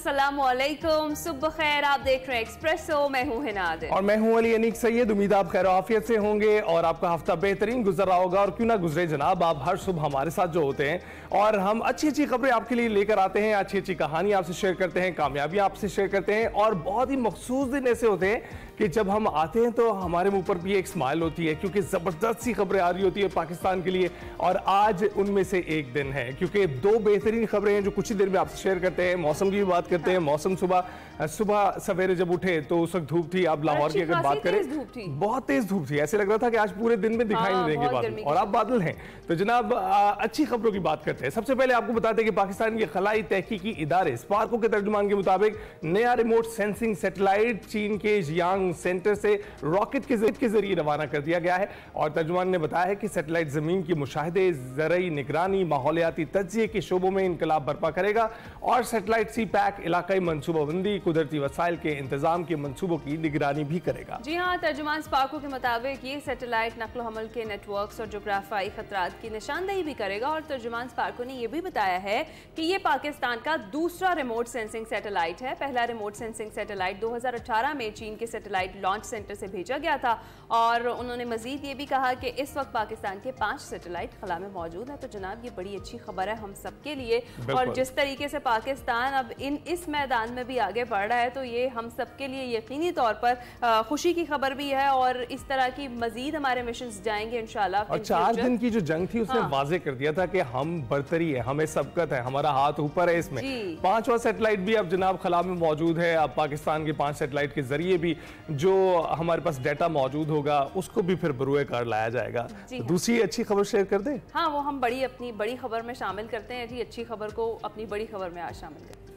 अस्सलामुअलैकुम, सुबह खैर। आप देख रहे हैं एक्सप्रेसो, मैं हूं हिना आदिल और मैं हूं अली अनीक सैयद। उम्मीद आप खैर आफियत से होंगे और आपका हफ्ता बेहतरीन गुजर रहा होगा। और क्यों ना गुजरे जनाब, आप हर सुबह हमारे साथ जो होते हैं और हम अच्छी अच्छी खबरें आपके लिए लेकर आते हैं, अच्छी अच्छी कहानी आपसे शेयर करते हैं, कामयाबियां आपसे शेयर करते हैं। और बहुत ही मखसूस दिन ऐसे होते हैं कि जब हम आते हैं तो हमारे मुंह पर भी एक स्माइल होती है, क्योंकि ज़बरदस्त सी खबरें आ रही होती है पाकिस्तान के लिए। और आज उनमें से एक दिन है, क्योंकि दो बेहतरीन खबरें हैं जो कुछ ही देर में आपसे शेयर करते हैं। मौसम की भी बात करते हैं। मौसम सुबह सवेरे जब उठे तो उस वक्त धूप थी। आप लाहौर की अगर बात करें, बहुत तेज धूप थी, ऐसे लग रहा था कि आज पूरे दिन में दिखाई नहीं देंगे बादल, और आप बादल हैं। तो जनाब अच्छी खबरों की बात करते हैं। सबसे पहले आपको बताते हैं कि पाकिस्तान के खलाई तहकीकी इदारे स्पार्को के तर्जुमान के मुताबिक नया रिमोट सेंसिंग सैटेलाइट चीन के जियांग सेंटर से रॉकेट के जरिए रवाना कर दिया गया है। और तर्जुमान ने बताया है कि सैटेलाइट जमीन की मुशाहिदे, ज़रई निगरानी, माहौलियाती तज्जिए के शोबों में इनकलाब बर्पा करेगा। और सैटेलाइट सी पैक इलाकाई मनसूबाबंदी, कुदरती वसाइल के इंतजाम के मनसूबों की निगरानी भी करेगा। जी हाँ, तर्जुमान स्पार्को के मुताबिक ये सैटेलाइट नक्लो हमल के नेटवर्क्स और जोग्राफियाई खतरात की निशानदेही भी करेगा। और तर्जुमान स्पार्को ने यह भी बताया है कि ये पाकिस्तान का दूसरा रिमोट सेंसिंग सैटेलाइट है। पहला रिमोट सेंसिंग सैटेलाइट 2018 में चीन के सैटेलाइट लॉन्च सेंटर से भेजा गया था। और उन्होंने मजीद ये भी कहा कि इस वक्त पाकिस्तान के 5 सैटेलाइट खला में मौजूद है। तो जनाब ये बड़ी अच्छी खबर है हम सबके लिए। और जिस तरीके से पाकिस्तान अब इस मैदान में भी आगे बढ़ रहा है तो ये हम सबके लिए यकीनी तौर पर खुशी की खबर भी है। और इस तरह की मजीद हमारे मिशंस जाएंगे इंशाल्लाह। और 4 दिन की जो जंग थी उसने वाजे कर दिया था कि हम बरतरी है, हमें सबकत है, हमारा हाथ ऊपर है इसमें। 5वां सैटेलाइट भी अब जनाब खला में मौजूद है। अब पाकिस्तान के 5 सैटेलाइट के जरिए भी जो हमारे पास डाटा मौजूद होगा उसको भी फिर बरूए कार लाया जाएगा। तो दूसरी अच्छी खबर शेयर कर दे। हाँ, वो हम अपनी बड़ी खबर में शामिल करते हैं जी। अच्छी खबर को अपनी बड़ी खबर में आज शामिल करते हैं।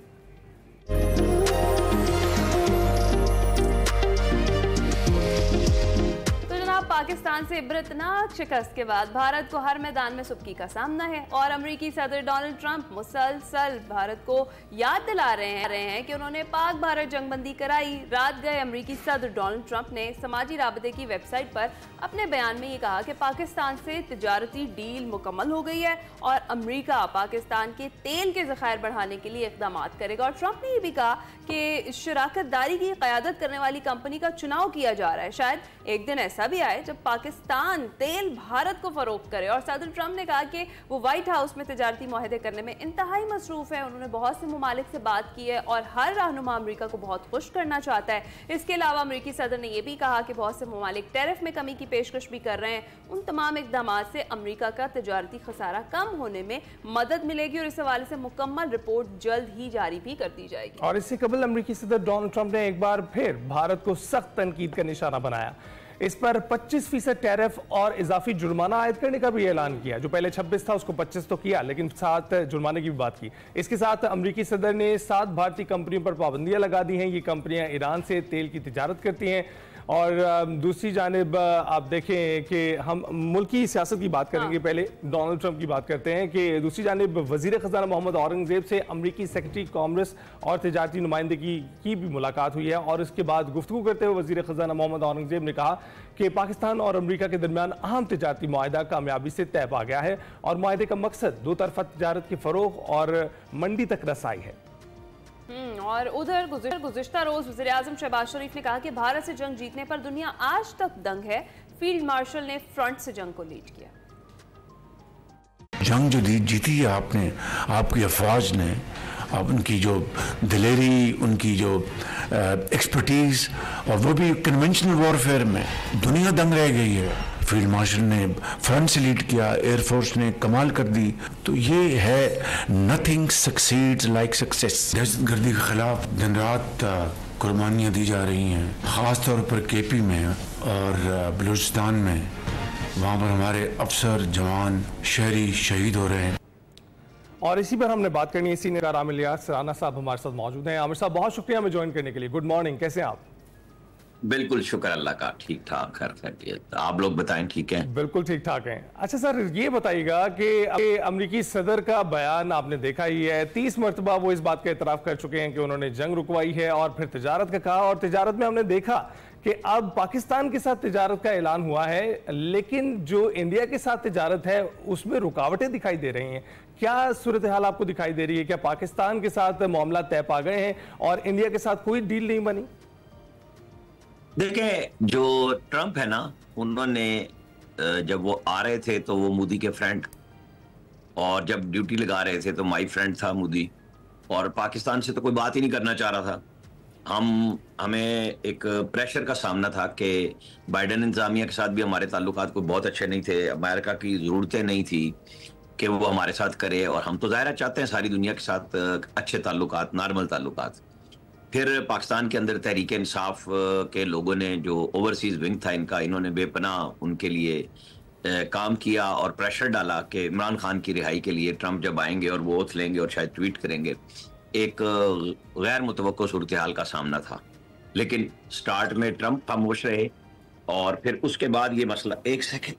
पाकिस्तान से इबरतनाक शिकस्त के बाद भारत को हर मैदान में सुबकी का सामना है। और अमेरिकी सदर डोनाल्ड ट्रंप मुसलसल भारत को याद दिला रहे हैं कि उन्होंने पाक भारत जंगबंदी कराई। रात गए अमेरिकी सदर डोनाल्ड ट्रंप ने समाजी राबते की वेबसाइट पर अपने बयान में ये कहा कि पाकिस्तान से तिजारती डील मुकम्मल हो गई है और अमेरिका पाकिस्तान के तेल के ज़खायर बढ़ाने के लिए इक़दाम करेगा। और ट्रंप ने यह भी कहा कि शराकतदारी की क़यादत करने वाली कंपनी का चुनाव किया जा रहा है। शायद एक दिन ऐसा भी आए जब पाकिस्तान तेल भारत को फरोख्त करे। और सदर ट्रंप ने कहा कि वो व्हाइट हाउस में तिजारती मुआहदे करने में इंतहाई मसरूफ है। उन्होंने बहुत से मुमालिक से बात की है और हर रहनुमा अमेरिका को बहुत खुश करना चाहता है। इसके अलावा अमेरिकी सदर ने यह भी कहा कि बहुत से मुमालिक टैरिफ में कमी की पेशकश भी कर रहे हैं। उन तमाम इकदाम से अमेरिका का तिजारती खसारा कम होने में मदद मिलेगी और इस हवाले से मुकम्मल रिपोर्ट जल्द ही जारी भी कर दी जाएगी। और इससे कबल अमेरिकी सदर डोनाल्ड ट्रंप ने एक बार फिर भारत को सख्त तनकीद का निशाना बनाया। इस पर 25% टैरिफ और इजाफी जुर्माना आयद करने का भी ऐलान किया। जो पहले 26 था उसको 25 तो किया, लेकिन 7 जुर्माने की भी बात की। इसके साथ अमेरिकी सदर ने 7 भारतीय कंपनियों पर पाबंदियां लगा दी हैं। ये कंपनियां ईरान से तेल की तिजारत करती हैं। और दूसरी जानिब आप देखें कि हम मुल्की सियासत की बात करेंगे। पहले डोनाल्ड ट्रंप की बात करते हैं कि दूसरी जानिब वज़ीर ख़ज़ाना मोहम्मद औरंगज़ेब से अमरीकी सेक्रेटरी कॉमर्स और तिजारती नुमाइंदगी की भी मुलाकात हुई है। और इसके बाद गुफ्तगू करते हुए वज़ीर ख़ज़ाना मोहम्मद औरंगज़ेब ने कहा कि पाकिस्तान और अमेरिका के दरमियान अहम तिजारती मुआहदा कामयाबी से तय पा गया है और मुआहदे का मकसद दो तरफ़ा तिजारत के फ़रोग़ और मंडी तक रसाई है। और उधर गुज़िश्ता रोज वज़ीर आज़म शहबाज शरीफ ने कहा कि भारत से जंग जीतने पर दुनिया आज तक दंग है। फील्ड मार्शल ने फ्रंट से जंग को लीड किया। जंग जो जीती है आपने, आपकी अफवाज ने, अब उनकी जो दिलेरी, उनकी जो एक्सपर्टीज, और वो भी कन्वेंशनल वॉरफेयर में दुनिया दंग रह गई है। फील्ड मार्शल ने फ्रंट से लीड किया, एयरफोर्स ने कमाल कर दी। तो ये है नथिंग सक्सीड्स लाइक सक्सेस। दहशतगर्दी के खिलाफ दिन रात कुर्बानियाँ दी जा रही हैं, ख़ास तौर पर केपी में और बलूचिस्तान में। वहाँ पर हमारे अफसर, जवान, शहरी शहीद हो रहे हैं। और इसी पर हमने बात करनी है। सीनियर आमिर लियास राना साहब हमारे साथ मौजूद हैं। आमिर साहब, बहुत शुक्रिया हमें ज्वाइन करने के लिए। गुड मॉर्निंग, कैसे हैं आप? बिल्कुल शुक्र अल्लाह का, ठीक ठाक है। आप लोग बताएं, ठीक है? बिल्कुल ठीक ठाक हैं। अच्छा सर, ये बताइएगा कि अमेरिकी सदर का बयान आपने देखा ही है। 30 मरतबा वो इस बात का एतराफ़ कर चुके हैं कि उन्होंने जंग रुकवाई है और फिर तिजारत का कहा। और तिजारत में हमने देखा कि अब पाकिस्तान के साथ तिजारत का ऐलान हुआ है, लेकिन जो इंडिया के साथ तिजारत है उसमें रुकावटें दिखाई दे रही हैं। क्या सूरत हाल आपको दिखाई दे रही है? क्या पाकिस्तान के साथ मामला तय पा गए हैं और इंडिया के साथ कोई डील नहीं बनी? देखें, जो ट्रंप है ना, उन्होंने जब वो आ रहे थे तो वो मोदी के फ्रेंड, और जब ड्यूटी लगा रहे थे तो माई फ्रेंड था मोदी, और पाकिस्तान से तो कोई बात ही नहीं करना चाह रहा था। हमें एक प्रेशर का सामना था कि बाइडेन इंतजामिया के साथ भी हमारे ताल्लुकात कोई बहुत अच्छे नहीं थे, अमेरिका की ज़रूरतें नहीं थी कि वो हमारे साथ करे, और हम तो ज़ाहिर चाहते हैं सारी दुनिया के साथ अच्छे ताल्लुकात, नॉर्मल ताल्लुकात। फिर पाकिस्तान के अंदर तहरीक इंसाफ के लोगों ने, जो ओवरसीज़ विंग था इनका, इन्होंने बेपनाह उनके लिए काम किया और प्रेशर डाला कि इमरान खान की रिहाई के लिए ट्रंप जब आएंगे और वो ओथ लेंगे और शायद ट्वीट करेंगे। एक गैर मुतवक्को सूरत हाल का सामना था, लेकिन स्टार्ट में ट्रंप खामोश रहे, और फिर उसके बाद ये मसला, एक सेकंड,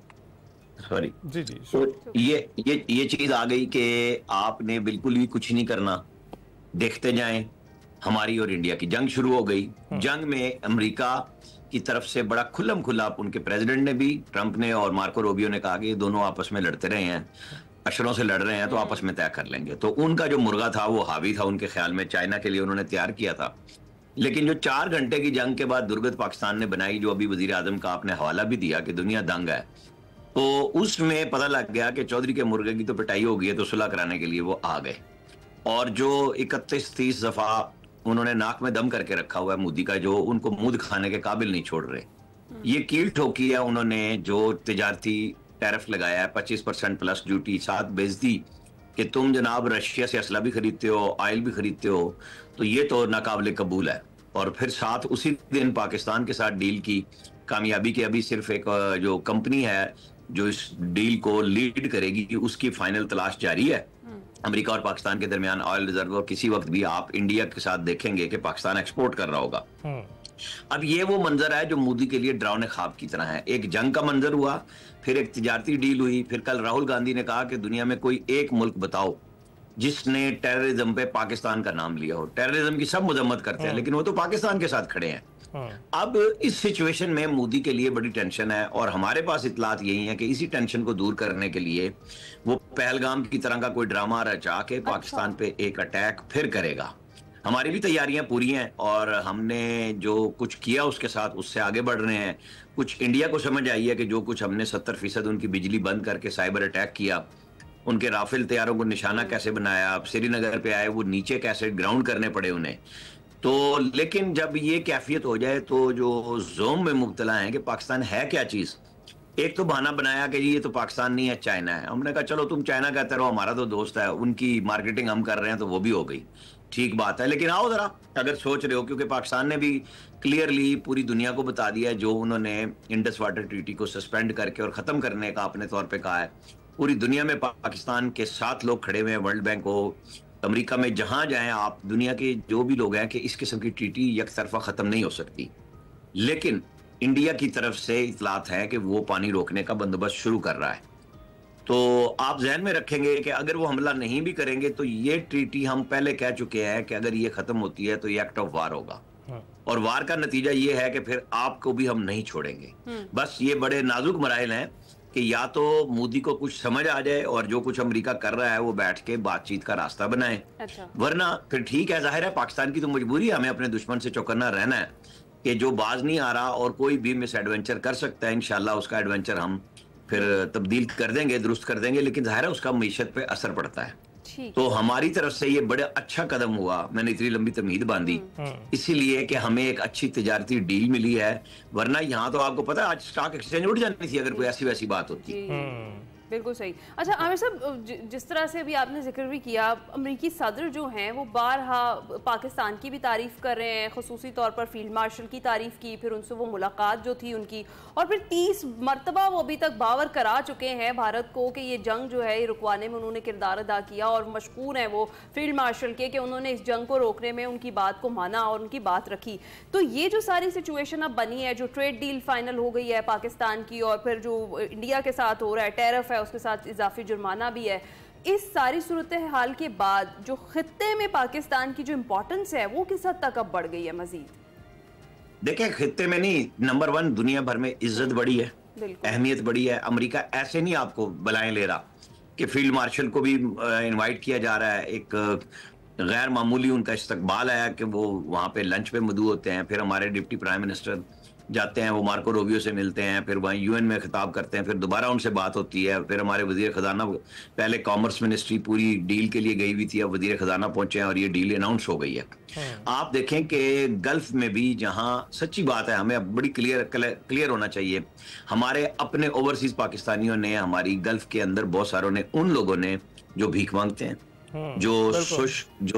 सॉरी जी जी, तो ये चीज आ गई कि आपने बिल्कुल भी कुछ नहीं करना, देखते जाएं। हमारी और इंडिया की जंग शुरू हो गई। जंग में अमेरिका की तरफ से बड़ा खुल्लम खुल्ला उनके प्रेसिडेंट ने भी, ट्रंप ने और मार्को रूबियो ने कहा कि ये दोनों आपस में लड़ते रहे हैं, अशरों से लड़ रहे हैं, तो आपस में तय कर लेंगे। तो उनका जो मुर्गा था वो हावी था उनके ख्याल में, चाइना के लिए उन्होंने तैयार किया था। लेकिन जो 4 घंटे की जंग के बाद दुर्गत पाकिस्तान ने बनाई, जो अभी वजीर आजम का आपने हवाला भी दिया कि दुनिया दंग है, तो उसमें पता लग गया कि चौधरी के मुर्गे की तो पिटाई हो गई है, तो सुलह कराने के लिए वो आ गए। और जो 31-30 दफा उन्होंने नाक में दम करके रखा हुआ है मोदी का, जो उनको मुंह दिखाने के काबिल नहीं छोड़ रहे, ये कील ठोकी है उन्होंने। जो तिजारती टैरिफ लगाया है 25% प्लस ड्यूटी, साथ बेइज्जती कि तुम जनाब रशिया से असला भी खरीदते हो, ऑयल भी खरीदते हो, तो ये तो नाकाबिले कबूल है। और फिर साथ उसी दिन पाकिस्तान के साथ डील की कामयाबी की, अभी सिर्फ एक जो कंपनी है जो इस डील को लीड करेगी, उसकी फाइनल तलाश जारी है। अमेरिका और पाकिस्तान के दरमियान ऑयल रिजर्व, और किसी वक्त भी आप इंडिया के साथ देखेंगे कि पाकिस्तान एक्सपोर्ट कर रहा होगा। अब ये वो मंजर है जो मोदी के लिए डरावने ख्वाब की तरह है। एक जंग का मंजर हुआ, फिर एक तिजारती डील हुई, फिर कल राहुल गांधी ने कहा कि दुनिया में कोई एक मुल्क बताओ जिसने टेररिज्म पे पाकिस्तान का नाम लिया हो। टेररिज्म की सब मजम्मत करते हैं, लेकिन वो तो पाकिस्तान के साथ खड़े हैं। अब इस सिचुएशन में मोदी के लिए बड़ी टेंशन है, और हमारे पास इतलात यही है कि इसी टेंशन को दूर करने के लिए वो पहलगाम की तरह का कोई ड्रामा रचा के पाकिस्तान पे एक अटैक फिर करेगा। हमारी भी तैयारियां पूरी हैं, और हमने जो कुछ किया उसके साथ उससे आगे बढ़ रहे हैं। कुछ इंडिया को समझ आई है कि जो कुछ हमने 70% उनकी बिजली बंद करके साइबर अटैक किया, उनके राफेल तैयारों को निशाना कैसे बनाया, अब श्रीनगर पे आए वो नीचे कैसे ग्राउंड करने पड़े उन्हें। तो लेकिन जब ये कैफियत हो जाए तो जो जोम में मुब्तला है कि पाकिस्तान है क्या चीज़, एक तो बहाना बनाया कि ये तो पाकिस्तान नहीं है, चाइना है। हमने कहा चलो तुम चाइना कहते रहो, हमारा तो दोस्त है, उनकी मार्केटिंग हम कर रहे हैं, तो वो भी हो गई, ठीक बात है। लेकिन आओ जरा, अगर सोच रहे हो, क्योंकि पाकिस्तान ने भी क्लियरली पूरी दुनिया को बता दिया है, जो उन्होंने इंडस वाटर ट्रीटी को सस्पेंड करके और ख़त्म करने का अपने तौर पे कहा है। पूरी दुनिया में पाकिस्तान के 7 लोग खड़े हुए हैं, वर्ल्ड बैंक हो, अमेरिका में, जहां जाएं आप, दुनिया के जो भी लोग हैं, कि इस किस्म की ट्रीटी एक तरफा ख़त्म नहीं हो सकती। लेकिन इंडिया की तरफ से इतलात है कि वो पानी रोकने का बंदोबस्त शुरू कर रहा है। तो आप जहन में रखेंगे कि अगर वो हमला नहीं भी करेंगे तो ये ट्रीटी, हम पहले कह चुके हैं कि अगर ये खत्म होती है तो ये एक्ट ऑफ वार होगा, और वार का नतीजा ये है कि फिर आपको भी हम नहीं छोड़ेंगे। बस ये बड़े नाजुक मराइल हैं कि या तो मोदी को कुछ समझ आ जाए और जो कुछ अमेरिका कर रहा है वो बैठ के बातचीत का रास्ता बनाए। अच्छा। वरना फिर ठीक है, जाहिर है पाकिस्तान की तो मजबूरी है, हमें अपने दुश्मन से चौकन्ना रहना है कि जो बाज नहीं आ रहा और कोई भी मिस एडवेंचर कर सकता है, इंशाल्लाह उसका एडवेंचर हम फिर तब्दील कर देंगे, दुरुस्त कर देंगे, लेकिन जाहिर है उसका मईशत पे असर पड़ता है। तो हमारी तरफ से ये बड़ा अच्छा कदम हुआ, मैंने इतनी लंबी तमहीद बांधी इसीलिए कि हमें एक अच्छी तिजारती डील मिली है। वरना यहाँ तो आपको पता है आज स्टॉक एक्सचेंज उठ जानी थी अगर कोई ऐसी वैसी बात होती। बिल्कुल सही। अच्छा आमिर साहब, जिस तरह से अभी आपने जिक्र भी किया, अमरीकी सदर जो हैं वो बारहा पाकिस्तान की भी तारीफ़ कर रहे हैं, ख़ुसूसी तौर पर फील्ड मार्शल की तारीफ़ की, फिर उनसे वो मुलाकात जो थी उनकी, और फिर 30 मरतबा वो अभी तक बावर करा चुके हैं भारत को कि ये जंग जो है ये रुकवाने में उन्होंने किरदार अदा किया, और मशकूर हैं वो फील्ड मार्शल के कि उन्होंने इस जंग को रोकने में उनकी बात को माना और उनकी बात रखी। तो ये जो सारी सिचुएशन अब बनी है, जो ट्रेड डील फाइनल हो गई है पाकिस्तान की, और फिर जो इंडिया के साथ हो रहा है, टैरिफ है, उसके साथ इजाफी जुर्माना भी है, इस सारी सूरत हाल के बाद जो खित्ते में पाकिस्तान की जो इंपॉर्टेंस है वो किस हद तक अब बढ़ गई है मजीद? देखिए, खित्ते में नहीं, नंबर 1 दुनिया भर में इज्जत बढ़ी है, अहमियत बढ़ी है। अमेरिका ऐसे नहीं आपको बलाएं ले रहा कि फील्ड मार्शल को भी इनवाइट किया जा रहा है। एक गैर मामूली उनका इस्तकबाल आया कि वो वहाँ पे लंच पे मदऊ होते हैं। फिर हमारे डिप्टी प्राइम मिनिस्टर जाते हैं, वो मार्को रूबियो से मिलते हैं, फिर वहीं यूएन में खिताब करते हैं, फिर दोबारा उनसे बात होती है। फिर हमारे वजीर खजाना, पहले कॉमर्स मिनिस्ट्री पूरी डील के लिए गई हुई थी, अब वजीर खजाना पहुंचे हैं और ये डील अनाउंस हो गई है। आप देखें कि गल्फ में भी, जहां सच्ची बात है, हमें अब बड़ी क्लियर होना चाहिए, हमारे अपने ओवरसीज पाकिस्तानियों ने, हमारी गल्फ के अंदर बहुत सारों ने, उन लोगों ने जो भीख मांगते हैं, जो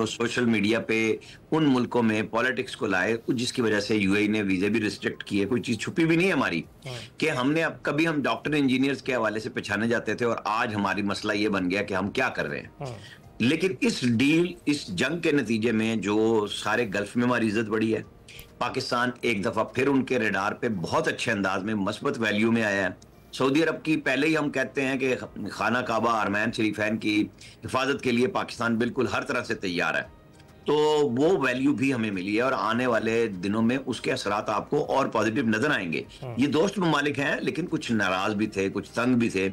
सोशल मीडिया पे उन मुल्कों में पॉलिटिक्स को लाए, जिसकी वजह से यूएई ने वीजे भी रिस्ट्रिक्ट किए। कोई चीज छुपी भी नहीं है हमारी कि हमने, अब कभी हम डॉक्टर इंजीनियर्स के हवाले से पहचाने जाते थे और आज हमारी मसला ये बन गया कि हम क्या कर रहे हैं। लेकिन इस डील, इस जंग के नतीजे में जो सारे गल्फ में हमारी इज्जत बढ़ी है, पाकिस्तान एक दफा फिर उनके रडार पे बहुत अच्छे अंदाज में मस्बत वैल्यू में आया है। सऊदी अरब की, पहले ही हम कहते हैं कि खाना काबा अरमान शरीफैन की हिफाजत के लिए पाकिस्तान बिल्कुल हर तरह से तैयार है, तो वो वैल्यू भी हमें मिली है और आने वाले दिनों में उसके असरात आपको और पॉजिटिव नजर आएंगे। ये दोस्त ममालिक हैं, लेकिन कुछ नाराज भी थे, कुछ तंग भी थे,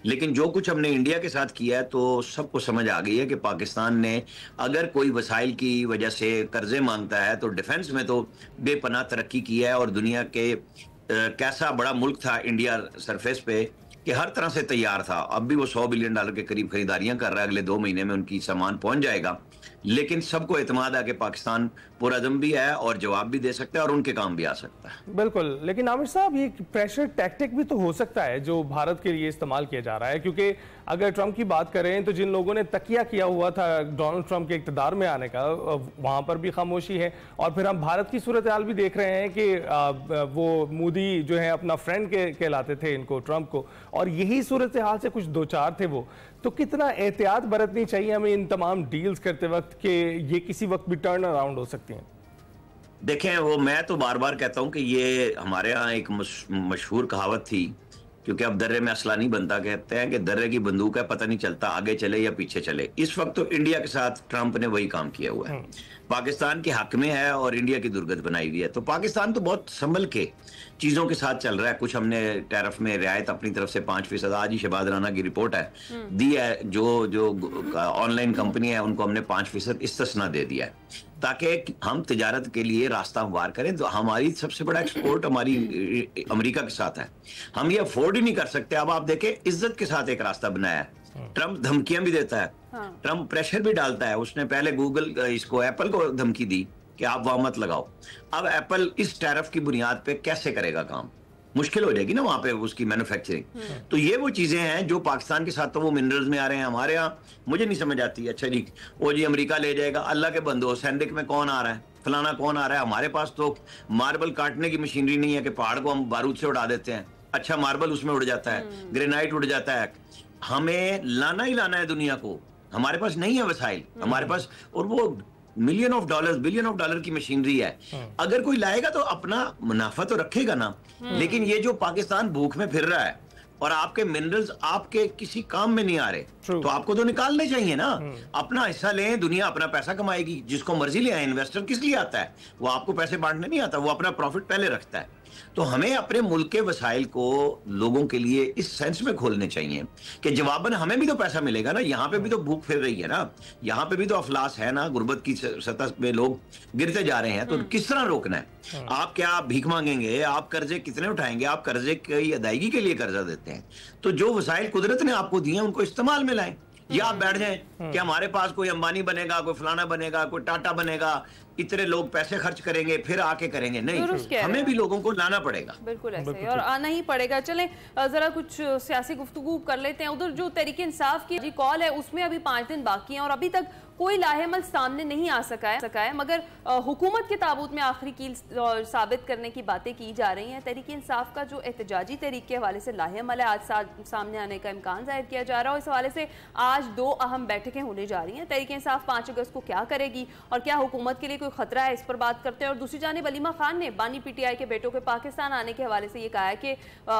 लेकिन जो कुछ हमने इंडिया के साथ किया है तो सबको समझ आ गई है कि पाकिस्तान ने अगर कोई वसाइल की वजह से कर्जे मांगता है तो डिफेंस में तो बेपनाह तरक्की की है। और दुनिया के कैसा बड़ा मुल्क था इंडिया सरफेस पे कि हर तरह से तैयार था। अब भी वो $100 बिलियन के करीब खरीदारियां कर रहा है, अगले 2 महीने में उनकी सामान पहुंच जाएगा। लेकिन सबको एतमाद है कि पाकिस्तान पुरअज़म भी है और जवाब भी दे सकता है और उनके काम भी आ सकता है। बिल्कुल, लेकिन आमिर साहब, ये प्रेशर टैक्टिक भी तो हो सकता है जो भारत के लिए इस्तेमाल किया जा रहा है, क्योंकि अगर ट्रंप की बात करें तो जिन लोगों ने तकिया किया हुआ था डोनाल्ड ट्रंप के इक़्तिदार में आने का, वहाँ पर भी खामोशी है। और फिर हम भारत की सूरत हाल भी देख रहे हैं कि वो मोदी जो है अपना फ्रेंड कहलाते थे इनको, ट्रंप को, और यही सूरत हाल से कुछ दो चार थे वो। तो कितना एहतियात बरतनी चाहिए हमें इन तमाम डील्स करते वक्त कि ये किसी वक्त भी टर्न अराउंड हो सकती हैं? देखें, वो मैं तो बार बार कहता हूं कि ये हमारे यहाँ एक मशहूर कहावत थी, क्योंकि अब दर्रे में असला नहीं बनता, कहते हैं कि दर्रे की बंदूक है, पता नहीं चलता आगे चले या पीछे चले। इस वक्त तो इंडिया के साथ ट्रंप ने वही काम किया हुआ है, पाकिस्तान के हक में है और इंडिया की दुर्गत बनाई हुई है। तो पाकिस्तान तो बहुत संभल के चीजों के साथ चल रहा है। कुछ हमने टैरिफ में रियायत अपनी तरफ से 5%, आज ही शहबाज राना की रिपोर्ट है, दी है। जो ऑनलाइन कंपनी है उनको हमने 5% इस्तिस्ना दे दिया है ताकि हम तिजारत के लिए रास्ता हमवार करें। तो हमारी सबसे बड़ा एक्सपोर्ट हमारी अमेरिका के साथ है, हम ये अफोर्ड ही नहीं कर सकते। अब आप देखें, इज्जत के साथ एक रास्ता बनाया है। ट्रंप धमकियां भी देता है, ट्रंप प्रेशर भी डालता है। उसने पहले गूगल इसको, एप्पल को धमकी दी कि आप वहां मत लगाओ। अब एप्पल इस टैरिफ की बुनियाद पे कैसे करेगा काम? मुश्किल हो जाएगी ना वहां पे उसकी मैन्युफैक्चरिंग। तो ये वो चीजें हैं जो पाकिस्तान के साथ तो वो मिनरल्स में आ रहे हैं, हमारे यहाँ मुझे नहीं समझ आती। अच्छा जी, वो जी अमेरिका ले जाएगा, अल्लाह के बंदो, सैंडिक में कौन आ रहा है, फलाना कौन आ रहा है? हमारे पास तो मार्बल काटने की मशीनरी नहीं है कि पहाड़ को हम बारूद से उड़ा देते हैं। अच्छा, मार्बल उसमें उड़ जाता है, ग्रेनाइट उड़ जाता है। हमें लाना ही लाना है दुनिया को, हमारे पास नहीं है वसाइल हमारे पास, और वो $million of dollar, $billion of dollar की मशीनरी है। अगर कोई लाएगा तो अपना मुनाफा तो रखेगा ना। लेकिन ये जो पाकिस्तान भूख में फिर रहा है और आपके मिनरल्स आपके किसी काम में नहीं आ रहे, तो आपको तो निकालने चाहिए ना। अपना हिस्सा लें, दुनिया अपना पैसा कमाएगी। जिसको मर्जी ले आए, इन्वेस्टर किस लिए आता है? वो आपको पैसे बांटने नहीं आता, वो अपना प्रॉफिट पहले रखता है। तो हमें अपने मुल्क के वसाइल को लोगों के लिए इस सेंस में खोलने चाहिए कि जवाबन हमें भी तो पैसा मिलेगा ना। यहाँ पे भी तो भूख फिर रही है ना, यहाँ पे भी तो अफलास है ना, गुर्बत की सतह पे लोग गिरते जा रहे हैं। तो किस तरह रोकना है? आप क्या भीख मांगेंगे? आप कर्जे कितने उठाएंगे? आप कर्जे की अदायगी के लिए कर्जा देते हैं, तो जो वसाइल कुदरत ने आपको दिए उनको इस्तेमाल में लाएं। या आप बैठ जाएं कि हमारे पास कोई अंबानी बनेगा, कोई फलाना बनेगा, कोई टाटा बनेगा, इतने लोग पैसे खर्च करेंगे फिर आके करेंगे। नहीं, हमें भी लोगों को लाना पड़ेगा। बिल्कुल ऐसे ही, और आना ही पड़ेगा। चलें जरा कुछ सियासी गुफ्तगू कर लेते हैं। उधर जो तहरीक इंसाफ की कॉल है उसमें अभी 5 दिन बाकी हैं और अभी तक कोई लाहेमल सामने नहीं आ सका है, मगर हुकूमत के ताबूत में आखिरी कील साबित करने की बातें की जा रही हैं। तहरीक इंसाफ का जो एहतजाजी तहरीक के हवाले से लाहेमल है, आज सामने आने का इम्कान जाहिर किया जा रहा है। और इस हवाले से आज 2 अहम बैठकें होने जा रही हैं। तहरीक इंसाफ 5 अगस्त को क्या करेगी और क्या हुकूमत के लिए कोई खतरा है, इस पर बात करते हैं। और दूसरी जानिब अलीमा खान ने बानी पीटीआई के बेटों के पाकिस्तान आने के हवाले से ये कहा है कि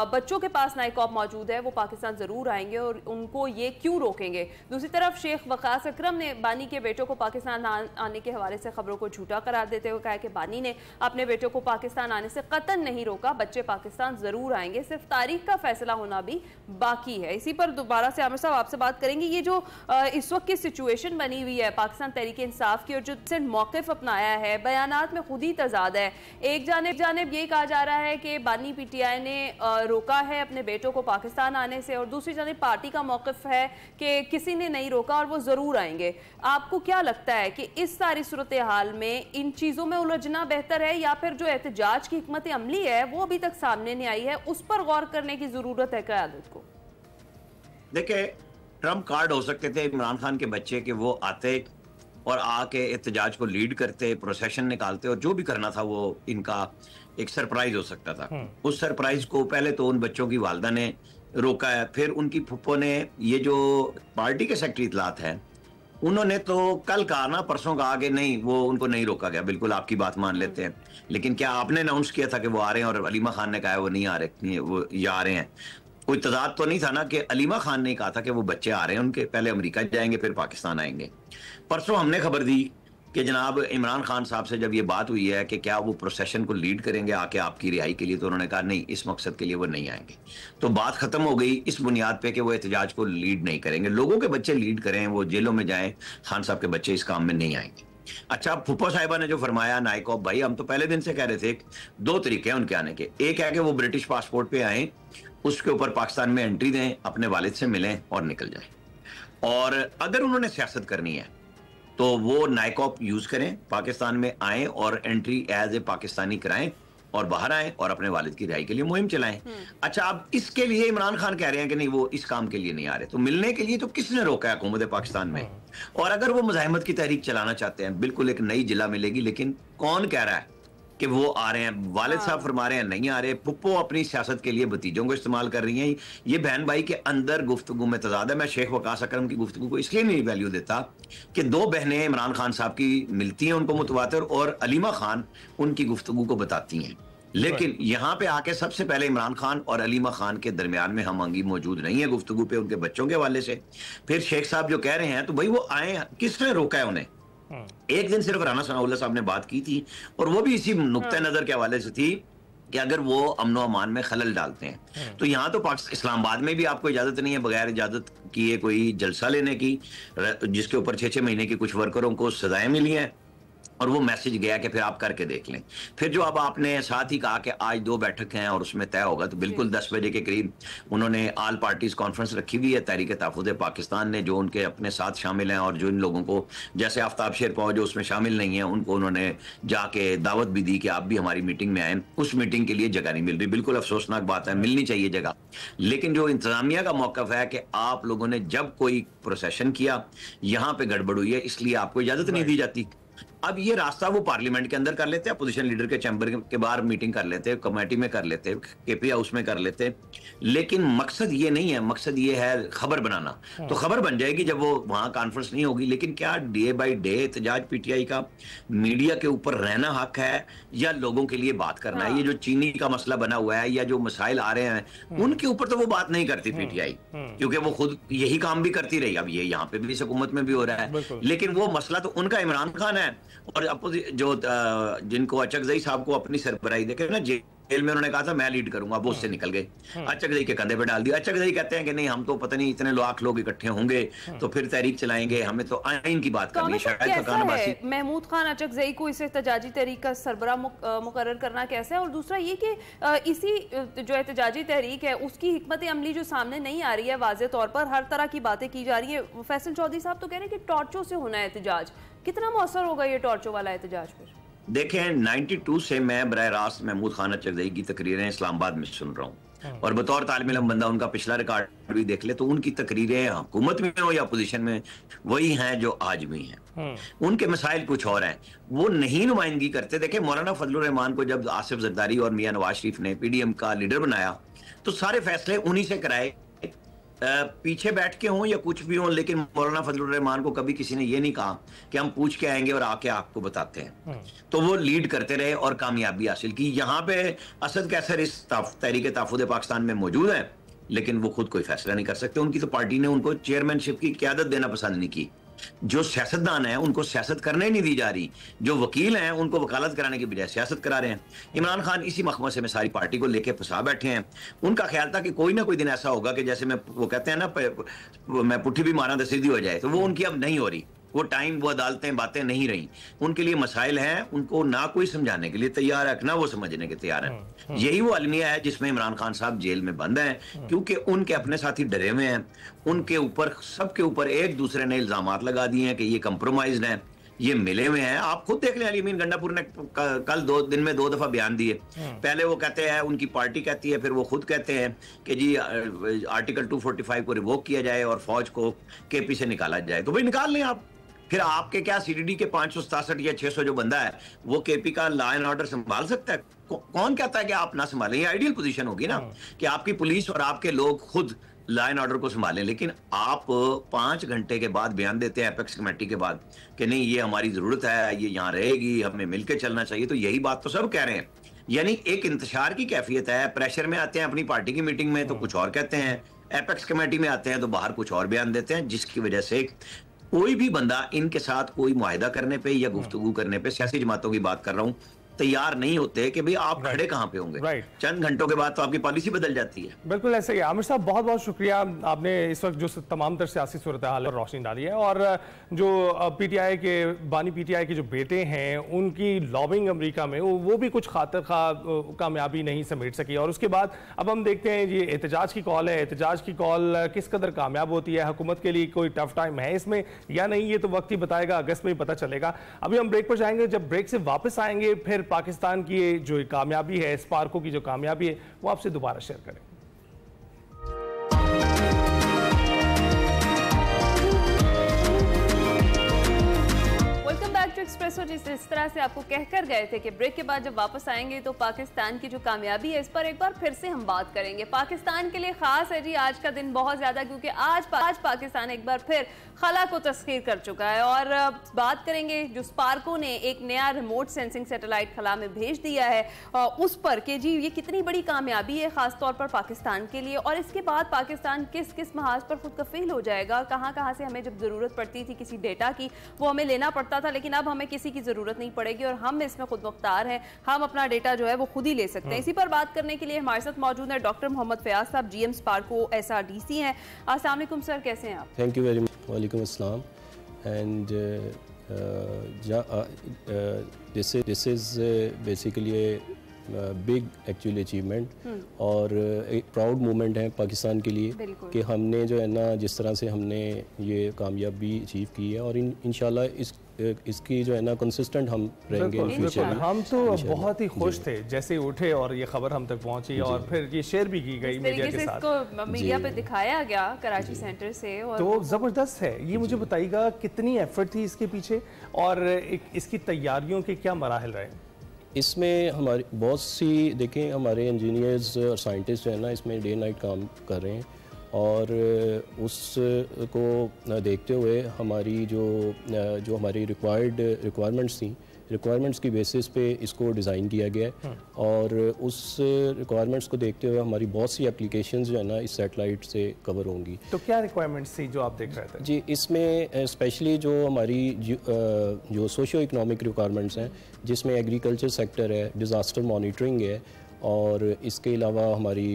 बच्चों के पास नाइकॉब मौजूद है, वो पाकिस्तान जरूर आएंगे और उनको ये क्यों रोकेंगे। दूसरी तरफ शेख वकास अकरम ने बानी के बेटों को पाकिस्तान आने के हवाले से खबरों को झूठा करार देते हुए कहा कि बानी ने अपने बेटों को पाकिस्तान आने से कतई नहीं रोका, बच्चे पाकिस्तान जरूर आएंगे, सिर्फ तारीख का फैसला होना भी बाकी है। इसी पर दोबारा से आमिर साहब आपसे बात करेंगे। ये जो इस वक्त की सिचुएशन बनी हुई है पाकिस्तान तहरीक इंसाफ की और जो मौक़िफ़ अपनाया है, बयानात में खुद ही तजाद है। एक जानिब ये कहा जा रहा है कि बानी पीटीआई ने रोका है अपने बेटों को पाकिस्तान आने से, और दूसरी जानिब पार्टी का मौक़िफ़ है कि किसी ने नहीं रोका और वो ज़रूर आएंगे। आपको क्या लगता है कि इस सारी सूरत हाल में इन चीज़ों में उलझना बेहतर है या फिर जो एहतजाज की हिकमत अमली है वो अभी तक सामने नहीं आई है, उस पर गौर करने की ज़रूरत है क़यादत को? देखिए, ट्रम्प कार्ड हो सकते थे इमरान खान के बच्चे के, वो आते और आके एहतजाज को लीड करते, प्रोसेशन निकालते और जो भी करना था वो इनका एक सरप्राइज हो सकता था। उस सरप्राइज को पहले तो उन बच्चों की वालदा ने रोका है, फिर उनकी फुप्पो ने, ये जो पार्टी के सेक्रेटरी इतलात हैं उन्होंने तो कल कहा ना, परसों कहा कि नहीं वो उनको नहीं रोका गया, बिल्कुल आपकी बात मान लेते हैं। लेकिन क्या आपने अनाउंस किया था कि वो आ रहे हैं और अलीमा खान ने कहा वो नहीं आ रहे, वो ये आ रहे हैं? कोई तजाद तो नहीं था ना कि अलीमा खान ने कहा था कि वो बच्चे आ रहे हैं उनके, पहले अमेरिका जाएंगे फिर पाकिस्तान आएंगे। परसों हमने खबर दी कि जनाब इमरान खान साहब से जब ये बात हुई है कि क्या वो प्रोसेशन को लीड करेंगे आके आपकी रिहाई के लिए, तो उन्होंने कहा नहीं, इस मकसद के लिए वो नहीं आएंगे। तो बात खत्म हो गई इस बुनियाद पे कि वो एहतजाज को लीड नहीं करेंगे, लोगों के बच्चे लीड करें, वो जेलों में जाएं, खान साहब के बच्चे इस काम में नहीं आएंगे। अच्छा, फुप्पो साहिबा ने जो फरमाया नाइकॉब, भाई हम तो पहले दिन से कह रहे थे दो तरीके हैं उनके आने के। एक है कि वो ब्रिटिश पासपोर्ट पे आए, उसके ऊपर पाकिस्तान में एंट्री दें, अपने वालिद से मिलें और निकल जाएं। और अगर उन्होंने सियासत करनी है तो वो नाइकॉब यूज करें, पाकिस्तान में आए और एंट्री एज ए पाकिस्तानी कराएं और बाहर आए और अपने वालिद की रिहाई के लिए मुहिम चलाएं। अच्छा, अब इसके लिए इमरान खान कह रहे हैं कि नहीं वो इस काम के लिए नहीं आ रहे, तो मिलने के लिए तो किसने रोका है हुकूमत पाकिस्तान में? और अगर वो मुजाहिमत की तहरीक चलाना चाहते हैं, बिल्कुल एक नई जिला मिलेगी, लेकिन कौन कह रहा है कि वो आ रहे हैं? वालिद साहब फरमा रहे हैं नहीं आ रहे, पुप्पो अपनी सियासत के लिए भतीजों को इस्तेमाल कर रही हैं। ये बहन भाई के अंदर गुफ्तगू में तजाद है। मैं शेख वकास अकरम की गुफ्तगू को इसलिए नहीं वैल्यू देता कि दो बहनें इमरान खान साहब की मिलती हैं उनको मुतवातिर, और अलीमा खान उनकी गुफ्तगू को बताती हैं। लेकिन यहाँ पे आके सबसे पहले इमरान खान और अलीमा खान के दरमियान में हम अंगी मौजूद नहीं है गुफ्तगू पे उनके बच्चों के हवाले से। फिर शेख साहब जो कह रहे हैं, तो भाई वो आए, किसने रोका है उन्हें? एक दिन सिर्फ राना सनाउल्लाह साहब ने बात की थी और वो भी इसी नुक्ते नजर के हवाले से थी कि अगर वो अमन व अमान में खलल डालते हैं तो यहाँ तो इस्लामाबाद में भी आपको इजाजत नहीं है बगैर इजाजत किए कोई जलसा लेने की, जिसके ऊपर 6-6 महीने की कुछ वर्करों को सजाएं मिली हैं और वो मैसेज गया कि फिर आप करके देख लें। फिर जो अब आपने साथ ही कहा कि आज 2 बैठक हैं और उसमें तय होगा, तो बिल्कुल 10 बजे के करीब उन्होंने ऑल पार्टीज कॉन्फ्रेंस रखी हुई है तहरीक तहफ़्फ़ुज़ पाकिस्तान ने, जो उनके अपने साथ शामिल हैं और जो इन लोगों को जैसे आफ्ताब शेरपाव जो उसमें शामिल नहीं है उनको उन्होंने जाके दावत भी दी कि आप भी हमारी मीटिंग में आए। उस मीटिंग के लिए जगह नहीं मिल रही, बिल्कुल अफसोसनाक बात है, मिलनी चाहिए जगह। लेकिन जो इंतजामिया का मौक़िफ़ है कि आप लोगों ने जब कोई प्रोसेशन किया यहाँ पे गड़बड़ हुई है इसलिए आपको इजाजत नहीं दी जाती। अब ये रास्ता वो पार्लियामेंट के अंदर कर लेते हैं, अपोजिशन लीडर के चैम्बर के बाहर मीटिंग कर लेते हैं, कमेटी में कर लेते हैं, केपी हाउस में कर लेते हैं, लेकिन मकसद ये नहीं है। मकसद ये है खबर बनाना। तो खबर बन जाएगी जब वो वहां कॉन्फ्रेंस नहीं होगी। लेकिन क्या डे बाय डे एहतजाज पीटीआई का मीडिया के ऊपर रहना हक है या लोगों के लिए बात करना है? ये जो चीनी का मसला बना हुआ है या जो मसाइल आ रहे हैं उनके ऊपर तो वो बात नहीं करती पीटीआई, क्योंकि वो खुद यही काम भी करती रही। अब ये यहाँ पे भी इस हुकूमत में भी हो रहा है, लेकिन वो मसला तो उनका इमरान खान है और जो जिनको अचकजई साहब को अपनी सरबराही देखे ना जेल में उन्होंने कहा था मैं लीड करूंगा, वो उससे निकल गए, अचकजई के कंधे पे डाल दिया। अचकजई कहते हैं कि नहीं हम तो पता नहीं इतने लाख लोग इकट्ठे होंगे तो फिर तहरीक चलाएंगे, हमें तो आइन की बात करनी है। शायद महमूद खान अचकजई को इस एहतजाजी तहरीक का सरबरा मुकर्रर करना कैसा है? और दूसरा ये कि इसी जो एहतजाजी तहरीक है उसकी हिकमत अमली जो सामने नहीं आ रही है, वाज़ेह तौर पर हर तरह की बातें की जा रही है। फैसल चौधरी साहब तो कह रहे हैं कि टॉर्चों से होना है एहतजाज, कितना मौसर होगा ये टॉर्चो वाला एहतजाज? फिर देखें 92 से मैं बराह रास्त महमूद खान अचकजई की तकरीरें इस्लामाबाद में सुन रहा हूँ और बतौर तालिब इल्म बंदा उनका पिछला रिकॉर्ड भी देख ले तो उनकी तकरीरें हुकूमत में हो या अपोजिशन में वही हैं जो आज भी हैं। उनके मसाइल कुछ और हैं, वो नहीं नुमाइंदगी करते। देखें मौलाना फजलुर रहमान को जब आसिफ जरदारी और मियां नवाज शरीफ ने पीडीएम का लीडर बनाया तो सारे फैसले उन्हीं से कराए पीछे बैठ के हों या कुछ भी हों, लेकिन मौलाना फजलुर रहमान को कभी किसी ने ये नहीं कहा कि हम पूछ के आएंगे और आके आपको बताते हैं। तो वो लीड करते रहे और कामयाबी हासिल की। यहाँ पे असद कैसर इस तहरीक तहफ़्फ़ुज़ पाकिस्तान में मौजूद है, लेकिन वो खुद कोई फैसला नहीं कर सकते। उनकी तो पार्टी ने उनको चेयरमैनशिप की क़यादत देना पसंद नहीं की। जो सियासतदान है उनको सियासत करने नहीं दी जा रही, जो वकील हैं उनको वकालत कराने की बजाय सियासत करा रहे हैं। इमरान खान इसी मखमसे में सारी पार्टी को लेके फंसा बैठे हैं। उनका ख्याल था कि कोई ना कोई दिन ऐसा होगा कि जैसे वो कहते हैं ना, मैं पुट्ठी भी मारा तो सीधी हो जाए, तो वो उनकी अब नहीं हो रही। वो टाइम, वो अदालतें, बातें नहीं रही। उनके लिए मसाइल हैं, उनको ना कोई समझाने के लिए तैयार है, ना वो समझने के तैयार है। यही वो अलमिया है जिसमें इमरान खान साहब जेल में बंद हैं, क्योंकि उनके अपने साथी डरे हुए हैं। उनके ऊपर, सबके ऊपर एक दूसरे ने इल्जामात लगा दिए हैं कि ये कंप्रोमाइज्ड है, ये मिले हुए हैं। आप खुद देख लें, अली अमीन गंडापुर ने कल 2 दिन में 2 दफा बयान दिए। पहले वो कहते हैं, उनकी पार्टी कहती है, फिर वो खुद कहते हैं कि जी आर्टिकल 245 को रिवोक किया जाए और फौज को केपी से निकाला जाए। तो भाई निकाल लें आप। फिर आपके क्या सीडीडी के 567 या 600 जो बंदा है वो केपी का लॉ एंड ऑर्डर संभाल सकता है? कौन कहता है कि आप ना संभालें? ये आइडियल पोजीशन होगी ना कि आपकी पुलिस और आपके लोग खुद लॉ एंड ऑर्डर को संभालें। लेकिन आप 5 घंटे के बाद बयान देते हैं एपेक्स कमेटी के बाद कि नहीं, ये हमारी जरूरत है, ये यहाँ रहेगी, हमें मिलकर चलना चाहिए। तो यही बात तो सब कह रहे हैं। यानी एक इंतशार की कैफियत है। प्रेशर में आते हैं अपनी पार्टी की मीटिंग में तो कुछ और कहते हैं, एपेक्स कमेटी में आते हैं तो बाहर कुछ और बयान देते हैं, जिसकी वजह से कोई भी बंदा इनके साथ कोई मुआहिदा करने पे या गुफ्तगू करने पे, सियासी जमातों की बात कर रहा हूं, तैयार नहीं होते कि भाई आप खड़े कहां पे होंगे। चंद घंटों के बाद तो आपकी पॉलिसी बदल जाती है। बिल्कुल ऐसे ही। आमिर साहब, बहुत बहुत शुक्रिया, आपने इस वक्त जो तमाम तर सियासी सूरत हाल पर रोशनी डाली है। और जो पीटीआई के बानी पीटीआई के जो बेटे हैं उनकी लॉबिंग अमेरिका में वो भी कुछ खातिर खा कामयाबी नहीं समेट सकी। और उसके बाद अब हम देखते हैं ये एहतजाज की कॉल है, एहतजाज की कॉल किस कदर कामयाब होती है, हुकूमत के लिए कोई टफ टाइम है इसमें या नहीं, ये तो वक्त ही बताएगा, अगस्त में ही पता चलेगा। अभी हम ब्रेक पर जाएंगे, जब ब्रेक से वापस आएंगे फिर पाकिस्तान की जो कामयाबी है, स्पार्को की जो कामयाबी है, वो आपसे दोबारा शेयर करें। एक्सप्रेसो जिस तरह से आपको कहकर गए थे कि ब्रेक के बाद जब वापस आएंगे तो पाकिस्तान की जो कामयाबी है इस पर एक बार फिर से हम बात करेंगे। पाकिस्तान के लिए खास है जी आज का दिन बहुत ज्यादा, क्योंकि आज पाकिस्तान एक बार फिर खला को तस्खीर कर चुका है। और बात करेंगे जो स्पार्को ने एक नया रिमोट सेंसिंग सैटेलाइट खला में भेज दिया है उस पर कि जी ये कितनी बड़ी कामयाबी है खासतौर पर पाकिस्तान के लिए। और इसके बाद पाकिस्तान किस किस महाज पर खुद कफील हो जाएगा, कहाँ कहाँ से हमें जब जरूरत पड़ती थी किसी डेटा की वो हमें लेना पड़ता था, लेकिन अब हमें किसी की जरूरत नहीं पड़ेगी और हम इसमें खुद मुख्तार हैं, हम अपना डेटा जो है वो खुद ही ले सकते हैं। इसी पर बात करने के लिए हमारे साथ मौजूद है डॉक्टर मोहम्मद फयाज साहब, जीएम स्पार्को SRDC हैं। अस्सलाम वालेकुम सर, कैसे हैं आप? Thank you very much. वालेकुम अस्सलाम। And this is basically big actually achievement और एक प्राउड मोमेंट है पाकिस्तान के लिए कि हमने जो है ना जिस तरह से हमने ये कामयाबी अचीव की है और इंशाल्लाह इसकी जो है ना कंसिस्टेंट हम रहेंगे इन फ्यूचर में। हम तो बहुत ही खुश थे जैसे उठे और ये खबर हम तक पहुंची और फिर ये शेयर भी की गई मीडिया के साथ, इसको मीडिया पे दिखाया गया कराची सेंटर से और तो ज़बरदस्त है। ये मुझे बताइएगा कितनी एफर्ट थी इसके पीछे और इसकी तैयारियों के क्या मराहल रहे? इसमें हमारी बहुत सी देखें हमारे इंजीनियर्स और साइंटिस्ट जो है ना इसमें डे नाइट काम कर रहे हैं और उसको देखते हुए हमारी जो हमारी रिक्वायरमेंट्स थी, रिक्वायरमेंट्स की बेसिस पे इसको डिज़ाइन किया गया है और उस रिक्वायरमेंट्स को देखते हुए हमारी बहुत सी एप्लीकेशंस जो है ना इस सैटेलाइट से कवर होंगी। तो क्या रिक्वायरमेंट्स थी जो आप देख रहे थे? जी, इसमें स्पेशली जो हमारी जो सोशो इकनॉमिक रिक्वायरमेंट्स हैं जिसमें एग्रीकल्चर सेक्टर है, डिज़ास्टर मॉनिटरिंग है और इसके अलावा हमारी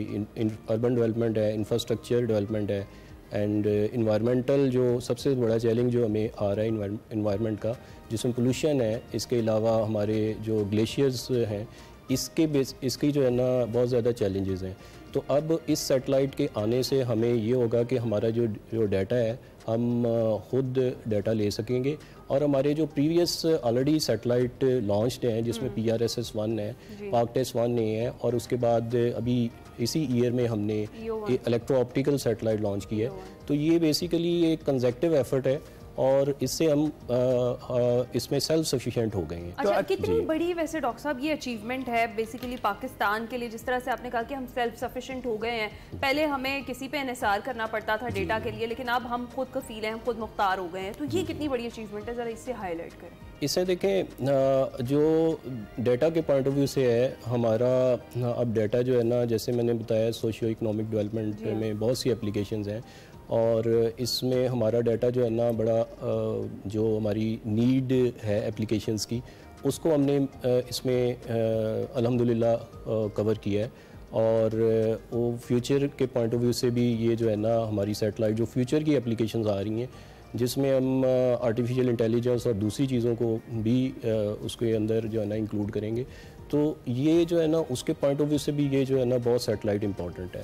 अर्बन डेवलपमेंट है, इंफ्रास्ट्रक्चर डेवलपमेंट है एंड इन्वायरमेंटल जो सबसे बड़ा चैलेंज जो हमें आ रहा है इन्वायरमेंट का जिसमें पोल्यूशन है, इसके अलावा हमारे जो ग्लेशियर्स हैं इसकी जो है ना बहुत ज़्यादा चैलेंजेस हैं। तो अब इस सैटेलाइट के आने से हमें ये होगा कि हमारा जो डाटा है हम खुद डाटा ले सकेंगे और हमारे जो प्रीवियस ऑलरेडी सैटेलाइट लॉन्च्ड हैं जिसमें PRSS-1 है, PARC-TESS-1 नहीं है और उसके बाद अभी इसी ईयर में हमने इलेक्ट्रो ऑप्टिकल सैटेलाइट लॉन्च की है। तो ये बेसिकली एक कंसेक्टिव एफर्ट है और इससे हम इसमें सेल्फ सफिशिएंट हो गए हैं। अच्छा, कितनी बड़ी वैसे डॉक्टर साहब ये अचीवमेंट है बेसिकली पाकिस्तान के लिए, जिस तरह से आपने कहा कि हम सेल्फ सफिशिएंट हो गए हैं। पहले हमें किसी पे इन्हिसार करना पड़ता था डेटा के लिए, लेकिन अब हम खुद कफील हैं, हम खुद मुख्तार हो गए हैं। तो ये कितनी बड़ी अचीवमेंट है, ज़रा इससे हाईलाइट करें। इसे देखें, जो डेटा के पॉइंट ऑफ व्यू से है हमारा, अब डेटा जो है ना, जैसे मैंने बताया सोशियो इकोनॉमिक डेवलपमेंट में बहुत सी एप्लीकेशंस हैं, और इसमें हमारा डाटा जो है ना बड़ा जो हमारी नीड है एप्लीकेशंस की, उसको हमने इसमें अल्हम्दुलिल्लाह कवर किया है। और वो फ्यूचर के पॉइंट ऑफ व्यू से भी ये जो है ना हमारी सैटेलाइट जो फ्यूचर की एप्लीकेशंस आ रही हैं, जिसमें हम आर्टिफिशियल इंटेलिजेंस और दूसरी चीज़ों को भी उसके अंदर जो है ना इंक्लूड करेंगे, तो ये जो है ना उसके पॉइंट ऑफ व्यू से भी ये जो है ना बहुत सैटेलाइट इम्पॉर्टेंट है।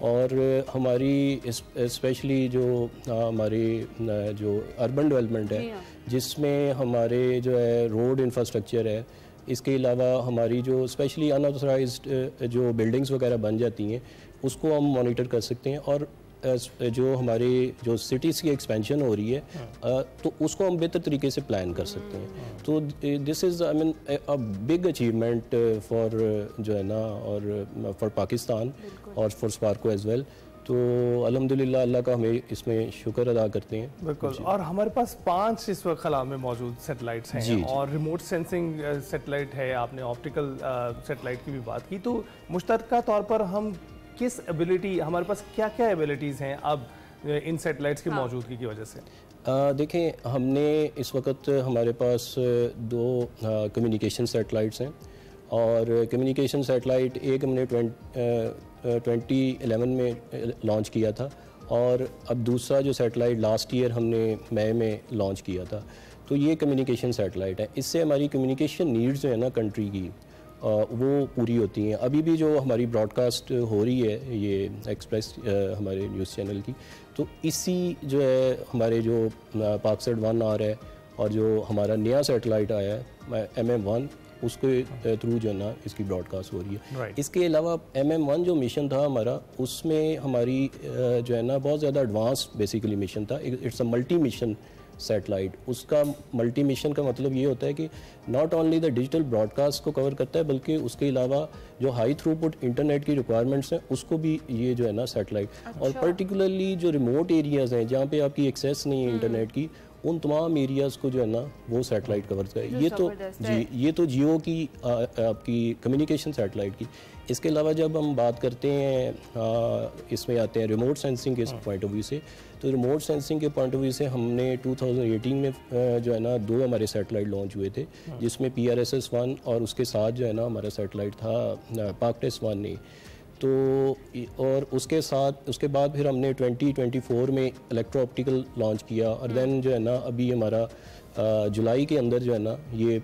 और हमारी स्पेशली जो हमारे जो अर्बन डेवलपमेंट है, जिसमें हमारे जो है रोड इंफ्रास्ट्रक्चर है, इसके अलावा हमारी जो स्पेशली अनऑथराइज्ड जो बिल्डिंग्स वगैरह बन जाती हैं, उसको हम मॉनिटर कर सकते हैं। और जो हमारे जो सिटीज़ की एक्सपेंशन हो रही है, तो उसको हम बेहतर तरीके से प्लान कर सकते हैं। तो this is I mean a big achievement for जो है ना, और फॉर पाकिस्तान और फॉर स्पार्को एज वेल। तो अल्हम्दुलिल्लाह अल्लाह का हमें इसमें शुक्र अदा करते हैं। बिल्कुल। और हमारे पास 5 इस वक्त खला में मौजूद सैटेलाइट्स हैं, और रिमोट सेंसिंग सैटेलाइट है, आपने ऑप्टिकल सैटेलाइट की भी बात की। तो मुश्तरका तौर पर हम किस एबिलिटी, हमारे पास क्या क्या एबिलिटीज़ हैं अब इन सैटेलाइट्स की मौजूदगी की वजह से? देखें, हमने इस वक्त हमारे पास 2 कम्युनिकेशन सैटेलाइट्स हैं, और कम्युनिकेशन सैटेलाइट एक हमने 2011 में लॉन्च किया था, और अब दूसरा जो सैटेलाइट लास्ट ईयर हमने मई में लॉन्च किया था। तो ये कम्युनिकेशन सैटेलाइट है। इससे हमारी कम्युनिकेशन नीड्स जो है ना कंट्री की, वो पूरी होती हैं। अभी भी जो हमारी ब्रॉडकास्ट हो रही है ये एक्सप्रेस हमारे न्यूज़ चैनल की, तो इसी जो है हमारे जो पाकसेट 1 आ रहा है, और जो हमारा नया सैटेलाइट आया है MM1, उसके थ्रू जो है ना इसकी ब्रॉडकास्ट हो रही है। इसके अलावा MM1 जो मिशन था हमारा, उसमें हमारी जो है ना बहुत ज़्यादा एडवांस्ड बेसिकली मिशन था। It's a multi mission satellite. उसका मल्टी मिशन का मतलब ये होता है कि not only the digital broadcast को कवर करता है, बल्कि उसके अलावा जो हाई थ्रूपुट इंटरनेट की रिक्वायरमेंट्स हैं उसको भी ये जो है ना सैटेलाइट, और पर्टिकुलरली जो रिमोट एरियाज़ हैं जहाँ पे आपकी एक्सेस नहीं है इंटरनेट की, उन तमाम एरियाज़ को जो है ना वो सैटेलाइट कवर करता है। ये तो जियो की आपकी कम्युनिकेशन सैटेलाइट की। इसके अलावा जब हम बात करते हैं इसमें आते हैं रिमोट सेंसिंग के पॉइंट ऑफ व्यू से, तो रिमोट सेंसिंग के पॉइंट ऑफ व्यू से हमने 2018 में जो है ना 2 हमारे सैटेलाइट लॉन्च हुए थे, जिसमें PRSS-1 और उसके साथ जो है ना हमारा सैटेलाइट था PAKTES-1 ने। तो और उसके बाद फिर हमने 2024 में इलेक्ट्रो ऑप्टिकल लॉन्च किया, और देन जो है ना अभी हमारा जुलाई के अंदर जो है ना ये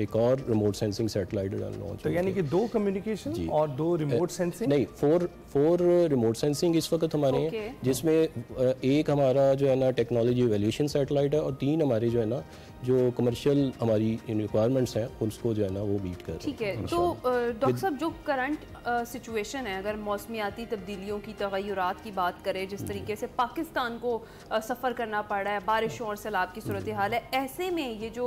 एक और रिमोट सेंसिंग सैटेलाइट लॉन्च। तो यानी कि 2 कम्युनिकेशन और 2 रिमोट सेंसिंग, नहीं 4 रिमोट सेंसिंग इस वक्त हमारे हैं, जिसमें एक हमारा जो है ना टेक्नोलॉजी इवैल्यूएशन सैटेलाइट है, और 3 हमारे जो है ना जो कमर्शियल हमारी रिक्वायरमेंट्स हैं उसको जो है ना वो बीट कर रहे हैं। ठीक है। तो डॉक्टर साहब, जो करंट सिचुएशन है, अगर मौसमियाती तब्दीलियों की, तगय्युरात की बात करें, जिस तरीके से पाकिस्तान को सफ़र करना पड़ रहा है, बारिशों और सैलाब की सूरत हाल है, ऐसे में ये जो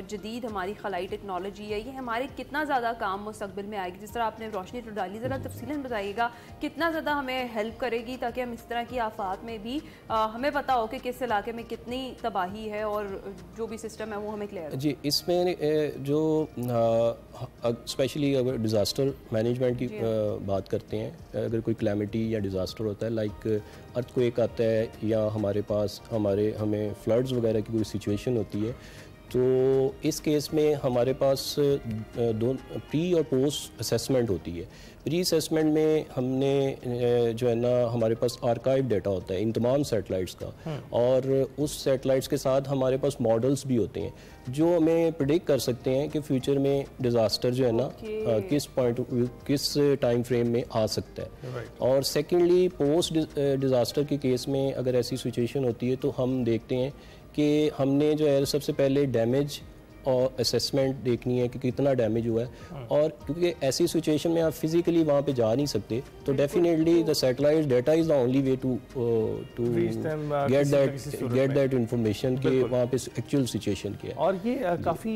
जदीद हमारी खलाई टेक्नोलॉजी है, ये हमारे कितना ज़्यादा काम मुस्तकबिल में आएगी? जिस तरह आपने रोशनी तो डाली, ज़रा तफसीलन बताइएगा कितना ज़्यादा हमें हेल्प करेगी, ताकि हम इस तरह की आफात में भी हमें पता हो कि किस इलाके में कितनी तबाही है, और जो भी सिस्टम है वो हमें क्लियर। जी, इसमें जो स्पेशली अगर डिज़ास्टर मैनेजमेंट की बात करते हैं, अगर कोई क्लैमिटी या डिज़ास्टर होता है, लाइक अर्थक्वेक आता है, या हमारे पास हमें फ्लड्स वगैरह की कोई सिचुएशन होती है, तो इस केस में हमारे पास 2 प्री और पोस्ट असेसमेंट होती है। प्री असेसमेंट में हमने जो है ना हमारे पास आर्काइव डाटा होता है इन तमाम सैटेलाइट्स का, और उस सैटेलाइट्स के साथ हमारे पास मॉडल्स भी होते हैं जो हमें प्रेडिक्ट कर सकते हैं कि फ्यूचर में डिज़ास्टर जो है ना किस टाइम फ्रेम में आ सकता है। और सेकेंडली पोस्ट डिज़ास्टर के केस में अगर ऐसी सिचुएशन होती है, तो हम देखते हैं कि हमने जो है सबसे पहले डैमेज और असेसमेंट देखनी है कि कितना डैमेज हुआ है, और क्योंकि ऐसी सिचुएशन में आप फिजिकली वहाँ पे जा नहीं सकते, तो definitely the satellite data is the only way to get that information कि वहाँ पे एक्चुअल सिचुएशन क्या है। और ये काफ़ी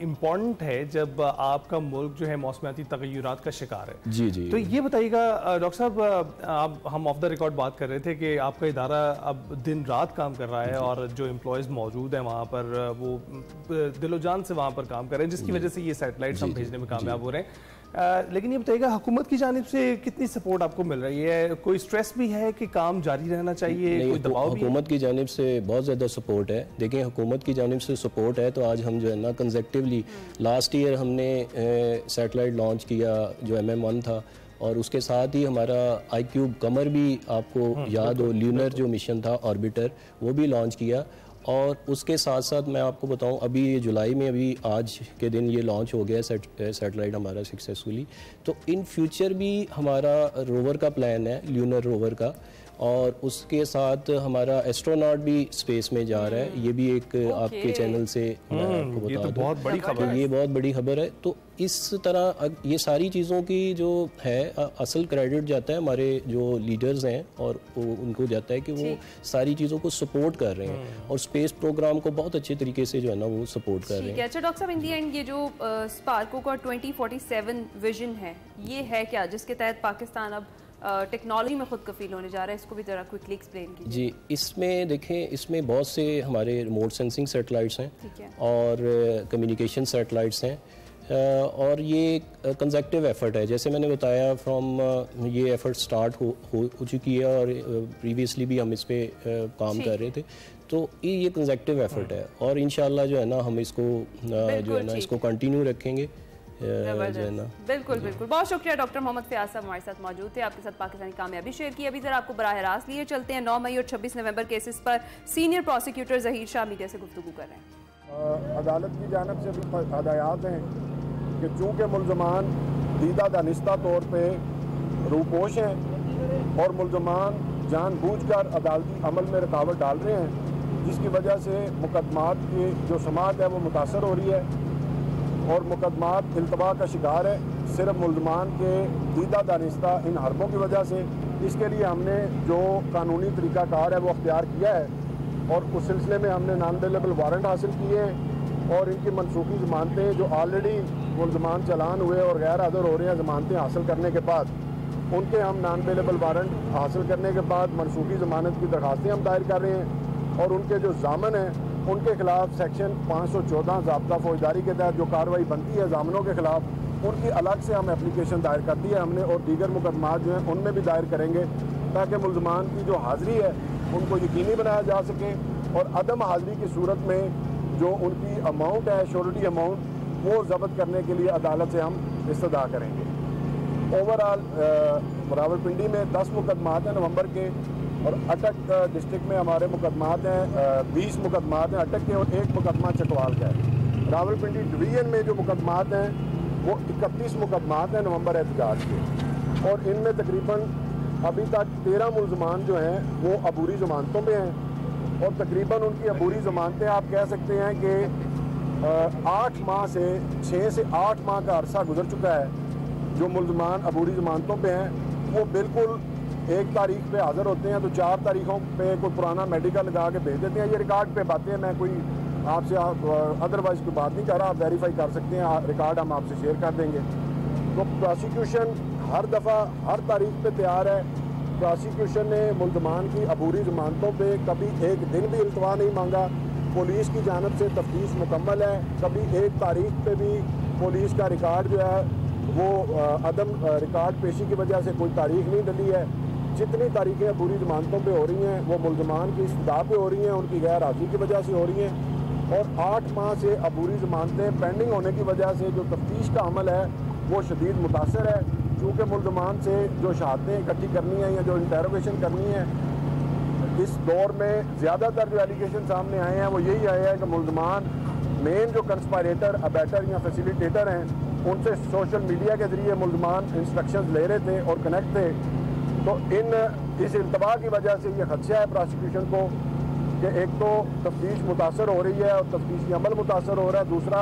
इम्पॉर्टेंट है जब आपका मुल्क जो है मौसमियाती तगय्युरात का शिकार है। जी जी। तो ये बताइएगा डॉक्टर साहब, हम ऑफ द रिकॉर्ड बात कर रहे थे कि आपका इदारा अब दिन रात काम कर रहा है और जो एम्प्लॉयज़ मौजूद हैं वहाँ पर वो दिलो जान से वहाँ पर काम कर रहे हैं, जिसकी वजह से ये सैटेलाइट्स हम भेजने में कामयाब हो रहे हैं। लेकिन ये बताइएगा हुकूमत की जानिब से कितनी सपोर्ट आपको मिल रही है? कोई स्ट्रेस भी है कि काम जारी रहना चाहिए? कोई दबाव भी है? हुकूमत की जानिब से बहुत ज़्यादा सपोर्ट है। देखिए, हुकूमत की जानिब से सपोर्ट है तो आज हम जो है ना कंसेक्टिवली लास्ट ईयर हमने सैटेलाइट लॉन्च किया जो MM1 था, और उसके साथ ही हमारा iCube कमर भी आपको याद हो, ल्यूनर जो मिशन था ऑर्बिटर, वो भी लॉन्च किया। और उसके साथ साथ मैं आपको बताऊं, अभी जुलाई में अभी आज के दिन ये लॉन्च हो गया सैटेलाइट हमारा सक्सेसफुली। तो इन फ्यूचर भी हमारा रोवर का प्लान है, ल्यूनर रोवर का, और उसके साथ हमारा एस्ट्रोनॉट भी स्पेस में जा रहा है। ये भी एक आपके चैनल से मैं आपको बता दूं, बहुत बड़ी खबर है। ये बहुत बड़ी खबर है। तो इस तरह ये सारी चीज़ों की जो है असल क्रेडिट जाता है हमारे जो लीडर्स हैं, और उनको जाता है कि वो सारी चीज़ों को सपोर्ट कर रहे हैं और स्पेस प्रोग्राम को बहुत अच्छे तरीके से जो है ना वो सपोर्ट कर रहे हैं। अच्छा डॉक्टर साहब, इन दी एंड ये जो स्पार्को का 2047 विजन है, ये है क्या जिसके तहत पाकिस्तान अब टेक्नोलॉजी में खुद कफील होने जा रहा है? इसको भी ज़रा क्विकली एक्सप्लेन कीजिए। जी, इसमें देखें, इसमें बहुत से हमारे रिमोट सेंसिंग सैटेलाइट्स हैं और कम्युनिकेशन सैटेलाइट्स हैं, और ये कंसेक्टिव एफर्ट है। जैसे मैंने बताया फ्रॉम ये एफर्ट स्टार्ट हो चुकी है और प्रीवियसली भी हम इस पे काम कर रहे थे। तो ये कंसेक्टिव एफर्ट है और इंशाल्लाह जो है ना हम इसको जो है ना इसको कंटिन्यू रखेंगे। बिल्कुल बिल्कुल। बहुत शुक्रिया डॉक्टर मोहम्मद फयाज साहब हमारे साथ मौजूद थे, आपके साथ पाकिस्तानी कामयाबी शेयर की। अभी जरा आपको बराह रास्त लिए चलते हैं 9 मई और 26 नवंबर केसेस पर senior prosecutor Zaheer Shah media से गुफ्तगू कर रहे हैं। अदालत की जानिब से भी हदायत हैं कि चूँकि मुल्ज़मान दीदा दानिस्ता तौर पर रूपोश हैं और मुल्ज़मान जानबूझकर अदालती अमल में रुकावट डाल रहे हैं, जिसकी वजह से मुकदमात की जो समाअत है वो मुतासर हो रही है और मुकदमात इल्तवा का शिकार है, सिर्फ मुल्ज़मान के दीदा दानिस्ता इन हरबों की वजह से। इसके लिए हमने जो कानूनी तरीक़ाकार है वो अख्तियार किया है और उस सिलसिले में हमने नॉन बेलेबल वारंट हासिल किए हैं और इनकी मनसूखी ज़मानतें जो ऑलरेडी मुल्ज़मान चलान हुए और गैर हाज़िर हो रहे हैं, ज़मानतें हासिल करने के बाद उनके हम नॉन बेलेबल वारंट हासिल करने के बाद मनसूखी ज़मानत की दरख्वास्तें हम दायर कर रहे हैं और उनके जो जामिन हैं उनके खिलाफ सेक्शन 514 ज़ाब्ता फौजदारी के तहत जो कार्रवाई बनती है जामिनों के खिलाफ, उनकी अलग से हम एप्लीकेशन दायर कर दी है हमने और दीगर मुकदमात जो हैं उनमें भी दायर करेंगे ताकि मुल्ज़मान की जो हाज़िरी है उनको यकीनी बनाया जा सके और अदम हाज़िरी की सूरत में जो उनकी अमाउंट है, श्योरिटी अमाउंट, वो ज़ब्त करने के लिए अदालत से हम इस्तदा करेंगे। ओवरऑल रावलपिंडी में 10 मुकदमात हैं नवंबर के और अटक डिस्ट्रिक्ट में हमारे मुकदमात हैं 20 मुकदमात हैं अटक के और 1 मुकदमा चकवाल का है। रावलपिंडी डिवीज़न में जो मुकदमात हैं वो 31 मुकदमात हैं नवंबर एहतजाज के और इनमें तकरीबन अभी तक 13 मुल्ज़मान जो हैं वो अबूरी ज़मानतों में हैं और तकरीबन उनकी अबूरी ज़मानतें आप कह सकते हैं कि 8 माह से 6 से 8 माह का अरसा गुजर चुका है। जो मुल्ज़मान अबूरी ज़मानतों पे हैं वो बिल्कुल 1 तारीख पे हाज़िर होते हैं तो 4 तारीखों पे कोई पुराना मेडिकल लगा के भेज देते हैं। ये रिकॉर्ड पे बातें हैं, मैं कोई आपसे अदरवाइज़ कोई बात नहीं कर रहा, आप वेरीफाई कर सकते हैं, रिकॉर्ड हम आपसे शेयर कर देंगे। तो प्रोसिक्यूशन हर दफ़ा हर तारीख पे तैयार है। प्रोसिक्यूशन ने मुल्ज़मान की अबूरी ज़मानतों पे कभी एक दिन भी इल्तवा नहीं मांगा। पुलिस की जानिब से तफ्तीश मुकम्मल है, कभी 1 तारीख पे भी पुलिस का रिकॉर्ड जो है वो अदम रिकॉर्ड पेशी की वजह से कोई तारीख नहीं डली है। जितनी तारीखें पूरी ज़मानतों पे हो रही हैं वो मुल्ज़मान की इस्तदा पे हो रही हैं, उनकी गैर हाज़िरी की वजह से हो रही हैं और 8 माह से अबूरी ज़मानतें पेंडिंग होने की वजह से जो तफ्तीश का अमल है वो शदीद मुतासर है। चूँकि मुल्ज़मान से जो शहादतें इकट्ठी करनी है या जो इंटरोगेशन करनी है, इस दौर में ज़्यादातर जो एलिगेशन सामने आए हैं वो यही आया है कि मुल्ज़मान मेन जो कंस्पायरेटर, अबैटर या फैसिलिटेटर हैं उनसे सोशल मीडिया के ज़रिए मुल्ज़मान इंस्ट्रक्शंस ले रहे थे और कनेक्ट थे। तो इस इल्तवा की वजह से ये खदशा है प्रोसिक्यूशन को कि एक तो तफ्तीश मुतासर हो रही है और तफ्तीशी अमल मुतासर हो रहा है, दूसरा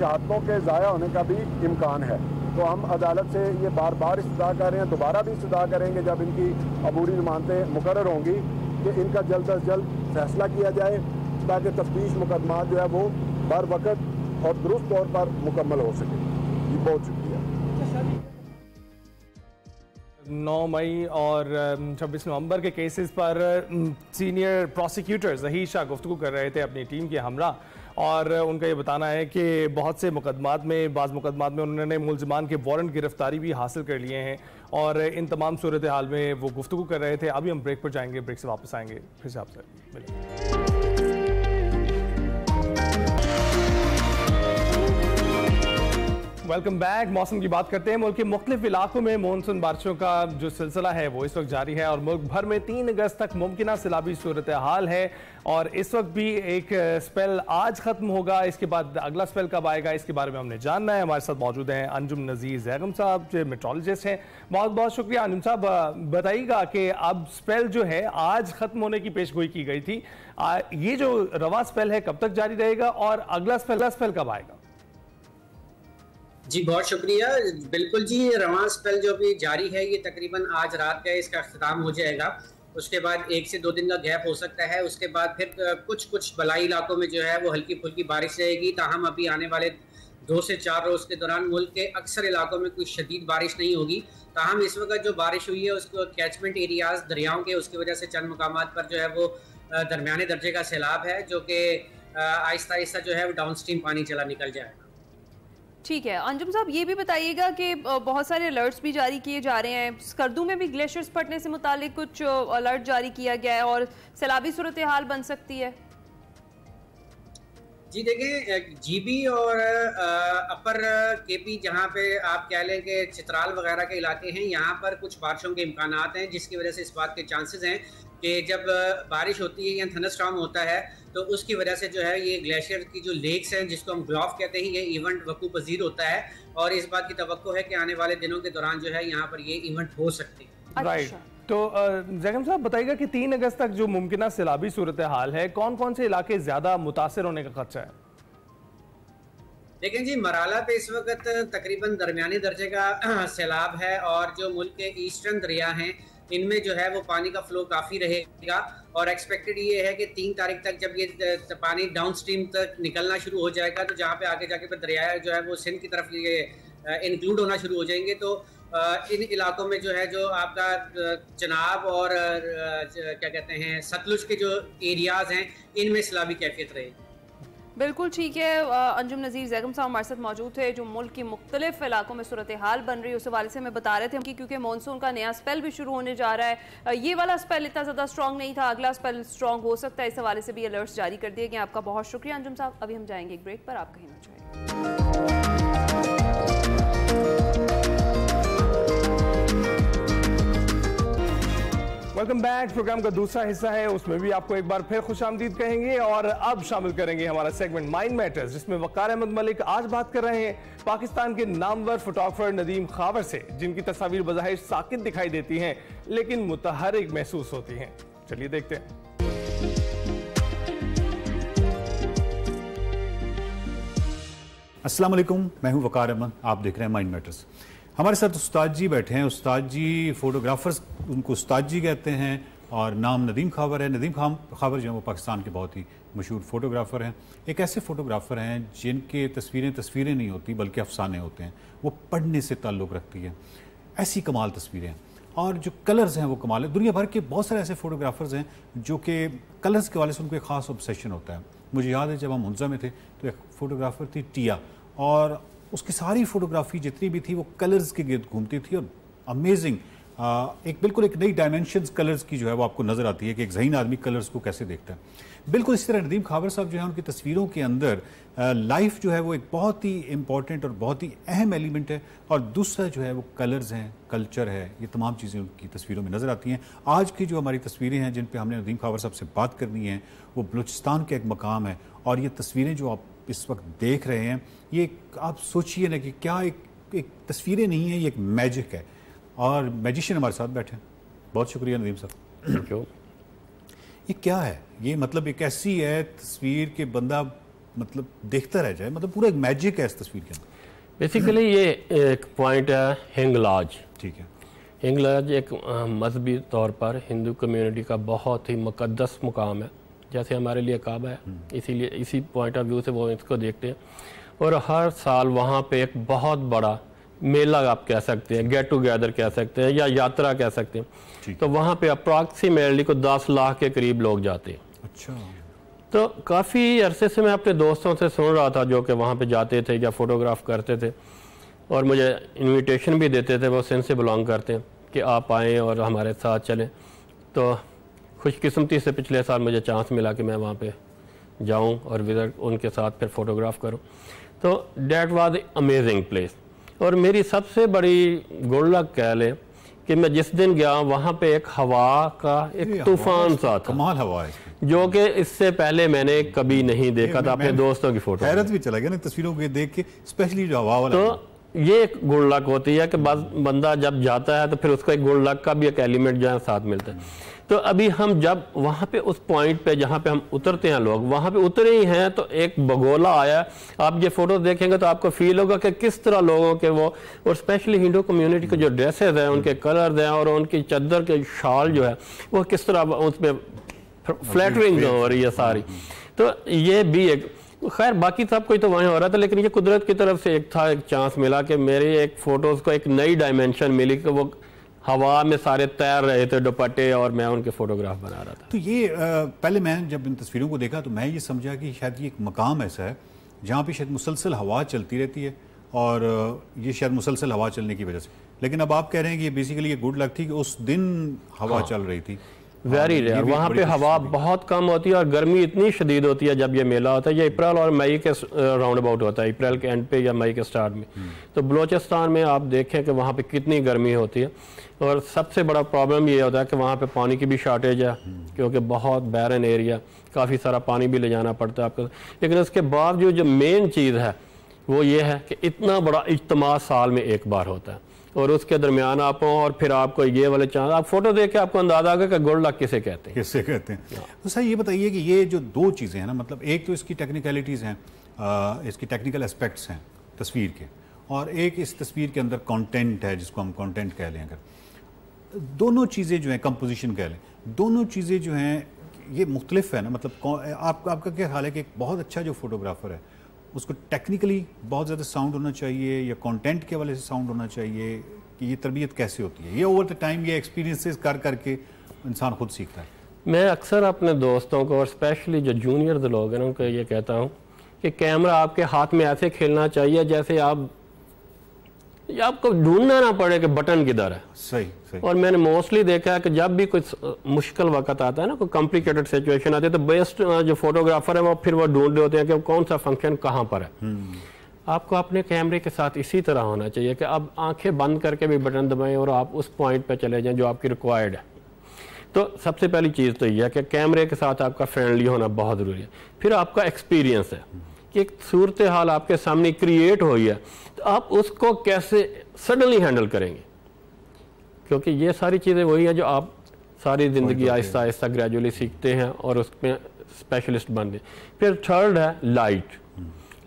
शहादतों के ज़ाया होने का भी इम्कान है। तो हम अदालत से ये बार बार इस्तदा कर रहे हैं, दोबारा भी इस्तदा करेंगे जब इनकी अबूरी जमानतें मुकर्रर होंगी कि इनका जल्द अज जल्द फैसला किया जाए ताकि तफ्तीश मुकदमा जो है वो बर वक्त और दुरुस्त तौर पर मुकम्मल हो सके। जी बहुत शुक्रिया। 9 मई और 26 नवंबर के केसेस पर सीनियर प्रोसिक्यूटर ज़हीर शाह गुफ्तगू कर रहे थे अपनी टीम के हमरा, और उनका ये बताना है कि बहुत से मुकदमात में, बाज़ मुकदमात में उन्होंने मुलज़मान के वारंट गिरफ्तारी भी हासिल कर लिए हैं, और इन तमाम सूरत हाल में वो गुफ्तगू कर रहे थे। अभी हम ब्रेक पर जाएंगे, ब्रेक से वापस आएंगे, फिर से आपसे मिलेंगे। Welcome back. मौसम की बात करते हैं। मुल्क के मुख्तलिफ इलाकों में मानसून बारिशों का जो सिलसिला है वो इस वक्त जारी है, और मुल्क भर में 3 अगस्त तक मुमकिन सैलाबी सूरत हाल है। और इस वक्त भी एक स्पेल आज ख़त्म होगा, इसके बाद अगला स्पेल कब आएगा इसके बारे में हमने जानना है। हमारे साथ मौजूद हैं अंजुम नज़ीर ज़ैगम साहब जो मेट्रोलॉजिस्ट हैं। बहुत बहुत शुक्रिया अंजुम साहब। बताइएगा कि अब स्पेल जो है आज ख़त्म होने की पेशगोई की गई थी, ये जो रवा स्पेल है कब तक जारी रहेगा और अगला स्पेल कब आएगा? जी बहुत शुक्रिया। बिल्कुल जी, रवां स्पेल जो भी जारी है ये तकरीबन आज रात का इसका अख्ताम हो जाएगा। उसके बाद 1 से 2 दिन का गैप हो सकता है। उसके बाद फिर कुछ बलाई इलाकों में जो है वो हल्की फुल्की बारिश रहेगी। ताहम अभी आने वाले 2 से 4 रोज़ के दौरान मुल्क के अक्सर इलाकों में कोई शदीद बारिश नहीं होगी। ताहम इस वक्त जो बारिश हुई है उसको कैचमेंट एरियाज दरियाओं के, उसकी वजह से चंद मुकामात पर जो है वो दरमियाने दर्जे का सैलाब है, जो कि आहिस्ता आहिस्ता जो है वो डाउन स्ट्रीम पानी चला निकल जाएगा। ठीक है अंजुम साहब, ये भी बताइएगा कि बहुत सारे अलर्ट्स भी जारी किए जा रहे हैं। स्कर्दू में भी ग्लेशियर्स फटने से मुतालिक कुछ अलर्ट जारी किया गया है और सैलाबी सूरत हाल बन सकती है। जी देखें, जीबी और अपर केपी जहाँ पे आप कह लें कि चित्राल वगैरह के इलाके हैं, यहाँ पर कुछ बारिशों के इम्कानात हैं, जिसकी वजह से इस बात के चांसेस हैं कि जब बारिश होती है या थंडरस्टॉर्म होता है तो उसकी वजह से जो है ये ग्लेशियर की जो लेक्स हैं जिसको हम ग्लॉफ कहते हैं, ये इवेंट वकू पजीर होता है, और इस बात की तवक्को है कि आने वाले दिनों के दौरान जो है यहाँ पर ये इवेंट हो सकते हैं। राइट। तो ज़ैगम साहब बताइएगा कि 3 अगस्त तक जो मुमकिन सैलाबी सूरत हाल है, कौन कौन से इलाके ज्यादा मुतासर होने का खदशा है? लेकिन जी मराला पे इस वक्त तकरीबन दरमियानी दर्जे का सैलाब है, और जो मुल्क के ईस्टर्न दरिया हैं इनमें जो है वो पानी का फ्लो काफ़ी रहेगा, और एक्सपेक्टेड ये है कि 3 तारीख तक जब ये पानी डाउन स्ट्रीम तक निकलना शुरू हो जाएगा तो जहाँ पे आगे जाके फिर दरिया जो है वो सिंध की तरफ ये इंक्लूड होना शुरू हो जाएंगे, तो इन इलाकों में जो है जो आपका चनाब और क्या कहते हैं सतलुज के जो एरियाज़ हैं इनमें सैलाबी कैफियत रहेगी। बिल्कुल ठीक है। अंजुम नज़ीर ज़ैगम साहब हमारे साथ मौजूद थे जो मुल्क की मुख्तलिफ इलाकों में सूरत हाल बन रही है उस हवाले से हमें बता रहे थे कि क्योंकि मानसून का नया स्पेल भी शुरू होने जा रहा है, ये वाला स्पेल इतना ज़्यादा स्ट्रॉन्ग नहीं था, अगला स्पेल स्ट्रॉन्ग हो सकता है, इस हवाले से भी अलर्ट्स जारी कर दिए गए। आपका बहुत शुक्रिया अंजुम साहब। अभी हम जाएंगे एक ब्रेक पर, आप कहीं ना जाइए। Welcome back. प्रोग्राम का दूसरा हिस्सा है, उसमें भी आपको एक बार फिर खुशामदीद कहेंगे, और अब शामिल करेंगे हमारा सेगमेंट माइंड मैटर्स, जिसमें वकार अहमद मलिक आज बात कर रहे हैं पाकिस्तान के नामवर फोटोग्राफर नदीम खावर से, जिनकी तस्वीर बज़ाहिर साकित दिखाई देती हैं लेकिन मुतहर्रिक महसूस होती हैं। चलिए देखते हैं। अस्सलाम वालेकुम, मैं हूं वकार अहमद, आप देख रहे हैं माइंड मैटर्स। हमारे साथ उस्ताद जी बैठे हैं। उस्ताद जी फ़ोटोग्राफ़र्स, उनको उस्ताद जी कहते हैं, और नाम नदीम खावर है। नदीम खावर जो है वो पाकिस्तान के बहुत ही मशहूर फ़ोटोग्राफ़र हैं। एक ऐसे फ़ोटोग्राफ़र हैं जिनके तस्वीरें नहीं होती बल्कि अफसाने होते हैं, वो पढ़ने से ताल्लुक़ रखती है। ऐसी कमाल तस्वीरें, और जो कलर्स हैं वो कमाल है। दुनिया भर के बहुत सारे ऐसे फ़ोटोग्राफ़र्स हैं जो कि कलर्स के वाले से उनको एक ख़ास ऑब्सेशन होता है। मुझे याद है जब हम मुंजा में थे तो एक फ़ोटोग्राफ़र थी टिया, और उसकी सारी फ़ोटोग्राफ़ी जितनी भी थी वो कलर्स के गिर्द घूमती थी, और अमेजिंग एक बिल्कुल एक नई डायमेंशंस कलर्स की जो है वो आपको नज़र आती है कि एक ज़हीन आदमी कलर्स को कैसे देखता है। बिल्कुल इसी तरह नदीम खावर साहब जो है उनकी तस्वीरों के अंदर लाइफ जो है वो एक बहुत ही इंपॉर्टेंट और बहुत ही अहम एलिमेंट है, और दूसरा जो है वो कलर्स हैं, कल्चर है, ये तमाम चीज़ें उनकी तस्वीरों में नज़र आती हैं। आज की जो हमारी तस्वीरें हैं जिन पर हमने नदीम खावर साहब से बात करनी है वो बलूचिस्तान का एक मकाम है, और ये तस्वीरें जो आप इस वक्त देख रहे हैं ये आप सोचिए ना कि क्या एक तस्वीरें नहीं है, ये एक मैजिक है, और मैजिशियन हमारे साथ बैठे हैं। बहुत शुक्रिया नदीम साहब। Thank you. ये क्या है? ये मतलब एक ऐसी है तस्वीर के बंदा मतलब देखता रह जाए, मतलब पूरा एक मैजिक है इस तस्वीर के अंदर। बेसिकली ये एक पॉइंट है हिंगलाज। ठीक है, हिंगलाज एक मजहबी तौर पर हिंदू कम्युनिटी का बहुत ही मुकद्दस मुकाम है, जैसे हमारे लिए काबा है, इसीलिए इसी पॉइंट ऑफ व्यू से वो इसको देखते हैं। और हर साल वहाँ पे एक बहुत बड़ा मेला आप कह सकते हैं, गेट टुगेदर कह सकते हैं, या यात्रा कह सकते हैं। तो वहाँ पे अप्रॉक्सीमेटली को 10 लाख के करीब लोग जाते हैं। अच्छा। तो काफ़ी अरसे से मैं अपने दोस्तों से सुन रहा था जो कि वहाँ पे जाते थे या फोटोग्राफ करते थे, और मुझे इनविटेशन भी देते थे, वो सिंध से बिलोंग करते हैं, कि आप आएँ और हमारे साथ चलें। तो खुशकिस्मती से पिछले साल मुझे चांस मिला कि मैं वहाँ पे जाऊँ और विज़िट उनके साथ फिर फ़ोटोग्राफ करूँ। तो डैट वाज अमेजिंग प्लेस। और मेरी सबसे बड़ी गुड लक कह लें कि मैं जिस दिन गया वहाँ पे एक हवा का एक तूफान सा था, कमाल हवा है, जो कि इससे पहले मैंने कभी नहीं देखा था अपने दोस्तों की फोटो। हैरत भी चला गया ना तस्वीरों को देख के, स्पेशली जो हवा वाला। तो ये एक गुड लक होती है कि बंदा जब जाता है तो फिर उसको एक गुड लक का भी एक एलिमेंट जो है साथ मिलता है। तो अभी हम जब वहाँ पे उस पॉइंट पे जहाँ पे हम उतरते हैं, लोग वहाँ पे उतरे ही हैं, तो एक बगोला आया। आप ये फोटो देखेंगे तो आपको फील होगा कि किस तरह लोगों के वो, और स्पेशली हिंदू कम्युनिटी के जो ड्रेसेस हैं, उनके कलर्स हैं, और उनकी चादर के शाल जो है वो किस तरह उसमें फ्लैटरिंग हो रही है सारी। तो ये भी एक, खैर बाकी सब कुछ तो वहीं हो रहा था, लेकिन ये कुदरत की तरफ से एक था, एक चांस मिला कि मेरी एक फ़ोटोज़ को एक नई डायमेंशन मिली कि वो हवा में सारे तैर रहे थे दुपट्टे, और मैं उनके फ़ोटोग्राफ बना रहा था। तो ये पहले मैं जब इन तस्वीरों को देखा तो मैं ये समझा कि शायद ये एक मकाम ऐसा है जहाँ पे शायद मुसलसल हवा चलती रहती है, और ये शायद मुसलसल हवा चलने की वजह से। लेकिन अब आप कह रहे हैं कि ये बेसिकली ये गुड लक थी कि उस दिन हवा चल रही थी। वेरी रेयर, वहाँ पे हवा बहुत कम होती है, और गर्मी इतनी शदीद होती है जब ये मेला होता है। ये अप्रैल और मई के राउंड अबाउट होता है, अप्रैल के एंड पे या मई के स्टार्ट में। तो बलोचिस्तान में आप देखें कि वहाँ पे कितनी गर्मी होती है, और सबसे बड़ा प्रॉब्लम ये होता है कि वहाँ पे पानी की भी शॉर्टेज है, क्योंकि बहुत बैरन एरिया, काफ़ी सारा पानी भी ले जाना पड़ता है आपको। लेकिन उसके बावजूद जो मेन चीज़ है वो ये है कि इतना बड़ा इज्तिमा साल में एक बार होता है, और उसके दरमियान आप हों, और फिर आपको ये वाले चांस, आप फोटो देख के आपको अंदाजा होगा कि गुड लक किसे कहते हैं। किसे कहते हैं। तो सर ये बताइए कि ये जो दो चीज़ें हैं ना, मतलब एक तो इसकी टेक्निकलिटीज़ हैं, इसकी टेक्निकल एस्पेक्ट्स हैं तस्वीर के, और एक इस तस्वीर के अंदर कंटेंट है जिसको हम कंटेंट कह लें। अगर दोनों चीज़ें जो हैं, कंपोजिशन कह लें, दोनों चीज़ें जो हैं ये मुख्तलिफ है ना, मतलब आपका क्या ख्याल है कि एक बहुत अच्छा जो फोटोग्राफर है उसको टेक्निकली बहुत ज़्यादा साउंड होना चाहिए, या कंटेंट के वाले से साउंड होना चाहिए, कि ये तरबियत कैसे होती है? ये ओवर द टाइम ये एक्सपीरियंसेस कर करके इंसान खुद सीखता है। मैं अक्सर अपने दोस्तों को, और स्पेशली जो जूनियर लोग हैं उनको ये कहता हूँ कि कैमरा आपके हाथ में ऐसे खेलना चाहिए जैसे आपको ढूंढना ना पड़े कि बटन किधर है। सही सही। और मैंने मोस्टली देखा है कि जब भी कुछ मुश्किल वक्त आता है ना, कोई कॉम्प्लिकेटेड सिचुएशन आती है, तो बेस्ट जो फोटोग्राफर है वो फिर वो ढूंढ रहे होते हैं कि कौन सा फंक्शन कहाँ पर है। आपको अपने कैमरे के साथ इसी तरह होना चाहिए कि आप आंखें बंद करके भी बटन दबाएं और आप उस पॉइंट पर चले जाएं जो आपकी रिक्वायर्ड है। तो सबसे पहली चीज़ तो यह है कि कैमरे के साथ आपका फ्रेंडली होना बहुत ज़रूरी है। फिर आपका एक्सपीरियंस है कि एक सूरत हाल आपके सामने क्रिएट हुई है, तो आप उसको कैसे सडनली हैंडल करेंगे, क्योंकि ये सारी चीज़ें वही हैं जो आप सारी ज़िंदगी आहिस्ता आहिस्ता ग्रेजुअली सीखते हैं और उसमें स्पेशलिस्ट बन गए। फिर थर्ड है लाइट।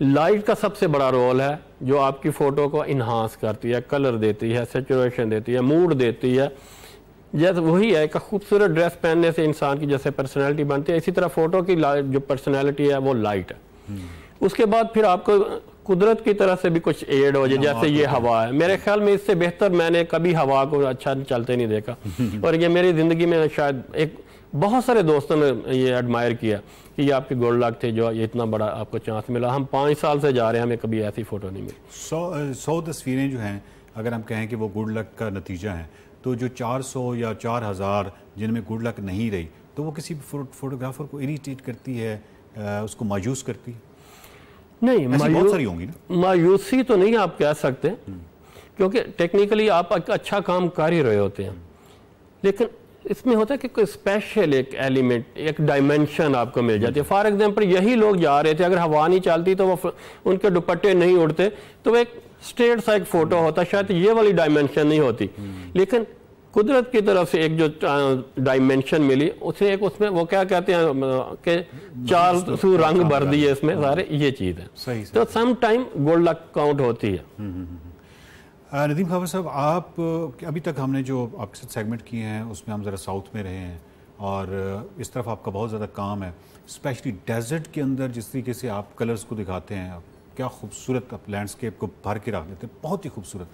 लाइट का सबसे बड़ा रोल है जो आपकी फ़ोटो को इन्हांस करती है, कलर देती है, सेचुरेशन देती है, मूड देती है। जैसे वही है कि खूबसूरत ड्रेस पहनने से इंसान की जैसे पर्सनैलिटी बनती है, इसी तरह फ़ोटो की जो पर्सनैलिटी है वो लाइट है। उसके बाद फिर आपको कुदरत की तरफ से भी कुछ एड हो जाए, जैसे ये हवा है। मेरे ख्याल में इससे बेहतर मैंने कभी हवा को अच्छा चलते नहीं देखा। और ये मेरी ज़िंदगी में शायद एक बहुत सारे दोस्तों ने ये एडमायर किया कि ये आपकी गुड लक थे जो ये इतना बड़ा आपको चांस मिला। हम 5 साल से जा रहे हैं, हमें कभी ऐसी फ़ोटो नहीं मिली। 100 तस्वीरें जो हैं, अगर हम कहें कि वो गुड लक का नतीजा है, तो जो 400 या 4000 जिनमें गुड लक नहीं रही, तो वो किसी फोटोग्राफर को इरिटेट करती है, उसको मायूस करती है? नहीं, बहुत सारी होंगी ना। मायूसी तो नहीं आप कह सकते, क्योंकि टेक्निकली आप अच्छा काम कर ही रहे होते हैं, लेकिन इसमें होता है कि कोई स्पेशल एक एलिमेंट, एक डायमेंशन आपको मिल जाती है। फॉर एग्जांपल यही लोग जा रहे थे, अगर हवा नहीं चलती तो वो उनके दुपट्टे नहीं उड़ते, तो वो एक स्ट्रेट सा एक फोटो होता, शायद ये वाली डायमेंशन नहीं होती। लेकिन कुदरत की तरफ से एक जो डायमेंशन मिली उसे एक उसमें वो क्या कहते हैं कि 4 रंग भर दिए इसमें सारे, ये चीज़ है। तो some time good luck count होती है। नदीम खावर साहब, आप अभी तक हमने जो आपके साथ सेगमेंट किए हैं उसमें हम ज़रा साउथ में रहे हैं और इस तरफ आपका बहुत ज़्यादा काम है, स्पेशली डेजर्ट के अंदर जिस तरीके से आप कलर्स को दिखाते हैं, क्या खूबसूरत आप लैंडस्केप को भर के रख देते हैं, बहुत ही खूबसूरत।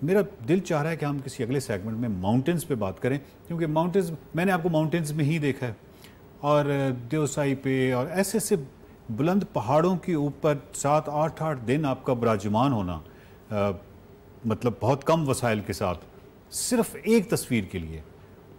मेरा दिल चाह रहा है कि हम किसी अगले सेगमेंट में माउंटेन्स पे बात करें, क्योंकि माउंटेन्स मैंने आपको माउंटेन्स में ही देखा है और देवसाई पे और ऐसे ऐसे बुलंद पहाड़ों के ऊपर 7-8 दिन आपका विराजमान होना, मतलब बहुत कम वसाइल के साथ, सिर्फ एक तस्वीर के लिए।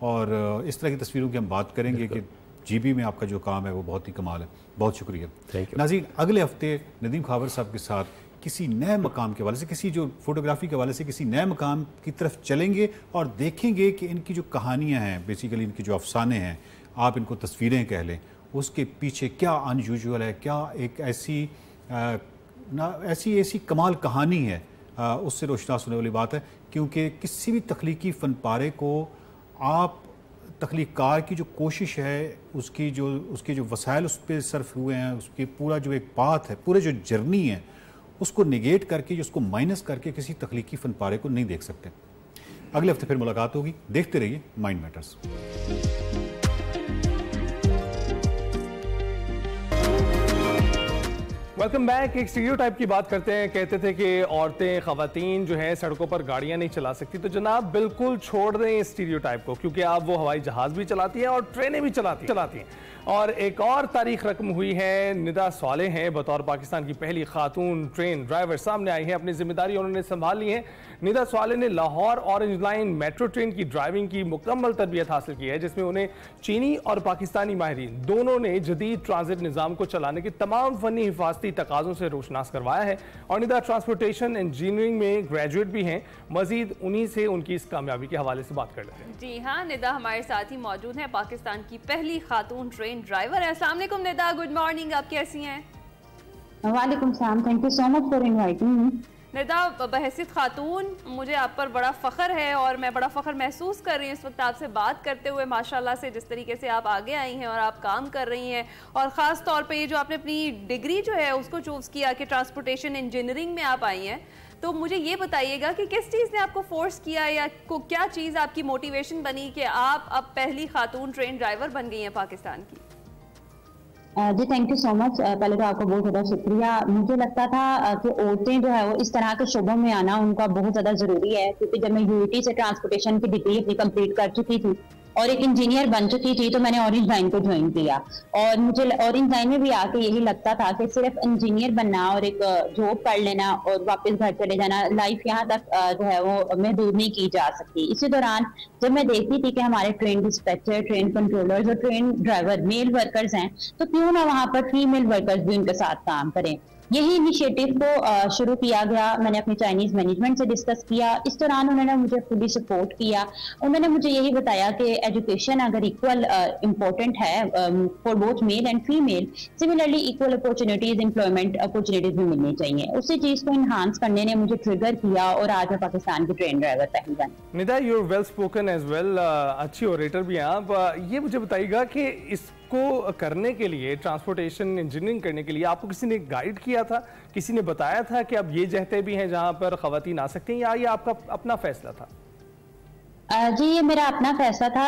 और इस तरह की तस्वीरों की हम बात करेंगे कि जीबी में आपका जो काम है वो बहुत ही कमाल है। बहुत शुक्रिया। Thank you. नाज़रीन, अगले हफ्ते नदीम खावर साहब के साथ किसी नए मकाम के हवाले से, किसी जो फोटोग्राफी के हवाले से किसी नए मकाम की तरफ चलेंगे और देखेंगे कि इनकी जो कहानियाँ हैं, बेसिकली इनकी जो अफसाने हैं, आप इनको तस्वीरें कह लें, उसके पीछे क्या अनयूजुअल है, क्या एक ऐसी कमाल कहानी है, उससे रोशनास होने वाली बात है। क्योंकि किसी भी तख्लीकी फ़न पारे को आप तख्लीकार की जो कोशिश है, उसके जो वसाइल उस पर सर्फ हुए हैं, उसके पूरा जो एक पाथ है, पूरे जो जर्नी है, उसको निगेट करके, उसको माइनस करके किसी तख्लीकी फ़न पारे को नहीं देख सकते। अगले हफ्ते फिर मुलाकात होगी। देखते रहिए माइंड मैटर्स। Welcome back. एक स्टीरियोटाइप की बात करते हैं। कहते थे कि औरतें, ख़वातीन जो हैं सड़कों पर गाड़ियां नहीं चला सकती, तो जनाब बिल्कुल छोड़ दें इस स्टीरियोटाइप को, क्योंकि आप वो हवाई जहाज़ भी चलाती हैं और ट्रेनें भी चलाती हैं। और एक और तारीख रकम हुई है, निदा स्वालेह हैं बतौर पाकिस्तान की पहली खातून ट्रेन ड्राइवर सामने आई है। अपनी जिम्मेदारी उन्होंने संभाल ली है। निदा स्वालेह ने Lahore orange line metro train की ड्राइविंग की मुकम्मल तरबियत हासिल की है, जिसमें उन्हें चीनी और पाकिस्तानी माहिरीन दोनों ने जदीद ट्रांजिट निज़ाम को चलाने के तमाम फ़नी हिफाजती तकाज़ों से रोशनास करवाया है। और निदा ट्रांसपोर्टेशन इंजीनियरिंग में ग्रेजुएट भी हैं। मजीद उन्हीं से उनकी इस कामयाबी के हवाले से बात कर लेते हैं। जी हाँ, निदा हमारे साथ ही मौजूद है, पाकिस्तान की पहली खातून ट्रेन ड्राइवर है। अस्सलाम वालेकुम निदा, गुड मॉर्निंग, आप कैसी हैं? वालेकुम सलाम, thank you so much for inviting me. Nida, बहैसियत खातून मुझे आप पर बड़ा फ़ख्र है और मैं बड़ा फ़ख्र महसूस कर रही हूँ इस वक्त आपसे बात करते हुए। माशाल्लाह से जिस तरीके से आप आगे आई हैं और आप काम कर रही हैं, और ख़ास तौर पे ये जो आपने अपनी डिग्री जो है उसको चूज़ किया कि ट्रांसपोर्टेशन इंजीनियरिंग में आप आई हैं, तो मुझे ये बताइएगा कि किस चीज़ ने आपको फोर्स किया या क्या चीज़ आपकी मोटिवेशन बनी कि आप अब पहली खातून ट्रेन ड्राइवर बन गई हैं पाकिस्तान की? जी थैंक यू सो मच। पहले तो आपको बहुत ज़्यादा शुक्रिया। मुझे लगता था कि औरतें जो है वो इस तरह के शोबों में आना उनका बहुत ज़्यादा ज़रूरी है, क्योंकि जब मैं यूईटी से ट्रांसपोर्टेशन की डिग्री अपनी कंप्लीट कर चुकी थी और एक इंजीनियर बन चुकी थी, तो मैंने ऑरेंज लाइन को ज्वाइन किया। और मुझे ऑरेंज लाइन में भी आके यही लगता था कि सिर्फ इंजीनियर बनना और एक जॉब कर लेना और वापस घर चले जाना, लाइफ यहाँ तक जो है वो महदूद नहीं की जा सकती। इसी दौरान जब मैं देखती थी कि हमारे ट्रेन डिस्पैचर, ट्रेन कंट्रोलर्स और ट्रेन ड्राइवर मेल वर्कर्स हैं, तो क्यों ना वहाँ पर फीमेल वर्कर्स भी उनके साथ काम करें। यही इनिशिएटिव को शुरू किया गया। मैंने अपनी चाइनीज मैनेजमेंट से डिस्कस किया। इस दौरान उन्होंने मुझे फुली सपोर्ट किया। उन्होंने मुझे यही बताया कि एजुकेशन अगर इक्वल इम्पोर्टेंट है for both male and female, similarly equal opportunities, employment opportunities भी मिलनी चाहिए। उसी चीज को इन्हांस करने ने मुझे ट्रिगर किया और आज मैं पाकिस्तान की ट्रेन ड्राइवर पहली बनी। Nida, you are well spoken as well, अच्छी ओरेटर भी हैं आप। ये मुझे बताइएगा कि इसको करने के लिए, ट्रांसपोर्टेशन इंजीनियरिंग करने के लिए आपको किसी ने गाइड किया था, किसी ने बताया था कि अब ये जहते भी हैं जहां पर खवातीन आ सकती हैं, या ये आपका अपना फैसला था? जी ये मेरा अपना फैसला था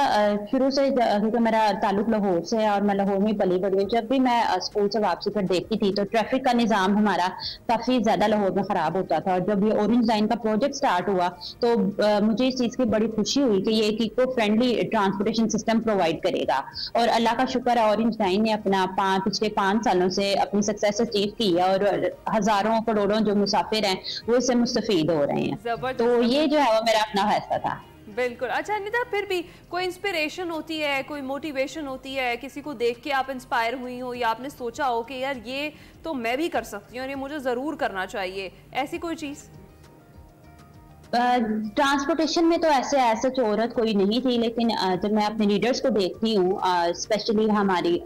शुरू से, क्योंकि मेरा ताल्लुक लाहौर से और मैं लाहौर में पली बड़ी हूँ। जब भी मैं स्कूल से वापसी पर देखती थी तो ट्रैफिक का निज़ाम हमारा काफ़ी ज़्यादा लाहौर में ख़राब होता था। और जब ये ऑरेंज लाइन का प्रोजेक्ट स्टार्ट हुआ तो मुझे इस चीज़ की बड़ी खुशी हुई कि ये एक eco friendly transportation system provide करेगा। और अल्लाह का शुक्र है, ऑरेंज लाइन ने अपना पिछले 5 सालों से अपनी सक्सेस अचीव की है और हज़ारों करोड़ों जो मुसाफिर हैं वो इससे मुस्तफीद हो रहे हैं। तो ये जो है वो मेरा अपना फैसला था। बिल्कुल। अच्छा निदा, फिर भी कोई इंस्पिरेशन होती है, कोई मोटिवेशन होती है, किसी को देख के आप इंस्पायर हुई हो या आपने सोचा हो कि यार ये तो मैं भी कर सकती हूँ और ये मुझे ज़रूर करना चाहिए, ऐसी कोई चीज़? ट्रांसपोर्टेशन में तो ऐसे औरत कोई नहीं थी, लेकिन जब मैं अपने लीडर्स को देखती हूँ, स्पेशली हमारी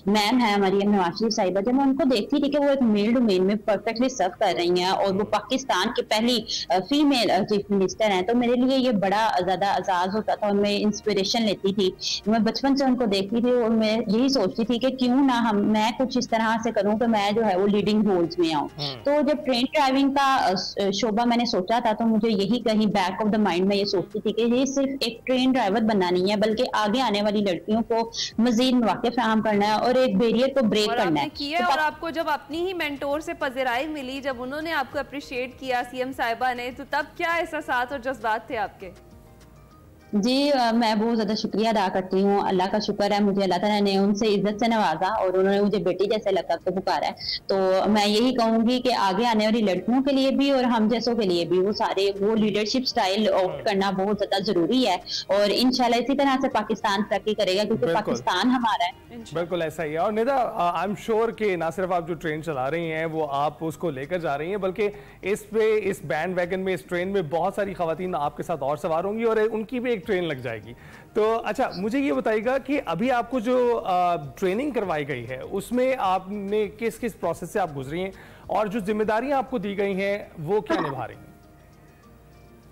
मैम है हमारी नवाज शरीफ साहिबा, जब मैं उनको देखती थी कि वो एक मेल डोमेन में परफेक्टली सर्व कर रही हैं और वो पाकिस्तान की पहली फीमेल चीफ मिनिस्टर हैं, तो मेरे लिए ये बड़ा ज्यादा एजाज होता था और मैं इंस्पिरेशन लेती थी। मैं बचपन से उनको देखती थी और मैं यही सोचती थी कि क्यों ना मैं कुछ इस तरह से करूँ कि मैं जो है वो लीडिंग रोल्स में आऊँ। तो जब ट्रेन ड्राइविंग का शोबा मैंने सोचा था, तो मुझे यही कहीं बैक ऑफ द माइंड में ये सोचती थी कि ये सिर्फ एक ट्रेन ड्राइवर बनना नहीं है, बल्कि आगे आने वाली लड़कियों को मजीद मौके फराहम करना है और एक बैरियर को ब्रेक करना है। किया और आपको जब अपनी ही मेंटोर से पज़िराई मिली, जब उन्होंने आपको अप्रिशिएट किया सीएम साहिबा ने, तो तब क्या एहसास और जज्बात थे आपके? जी मैं बहुत ज़्यादा शुक्रिया अदा करती हूँ। अल्लाह का शुक्र है, मुझे अल्लाह ताला ने उनसे इज्जत से नवाजा और उन्होंने मुझे बेटी जैसे लक़ब से पुकारा है। तो मैं यही कहूँगी कि आगे आने वाली लड़कियों के लिए भी और हम जैसों के लिए भी वो लीडरशिप स्टाइल ऑप्ट करना बहुत ज़्यादा ज़रूरी है और इंशाल्लाह इसी तरह से पाकिस्तान तरक्की करेगा, क्योंकि पाकिस्तान हमारा है। बिल्कुल ऐसा ही है। और निदा, आई एम श्योर कि ना सिर्फ आप जो ट्रेन चला रही हैं वो आप उसको लेकर जा रही हैं, बल्कि इस बैंड वैगन में, इस ट्रेन में बहुत सारी खवातीन आपके साथ और सवार होंगी और उनकी भी एक ट्रेन लग जाएगी। तो अच्छा, मुझे ये बताइएगा कि अभी आपको जो ट्रेनिंग करवाई गई है उसमें आपने किस किस प्रोसेस से आप गुजरी हैं और जो जिम्मेदारियां आपको दी गई हैं वो क्या निभा रही हैं?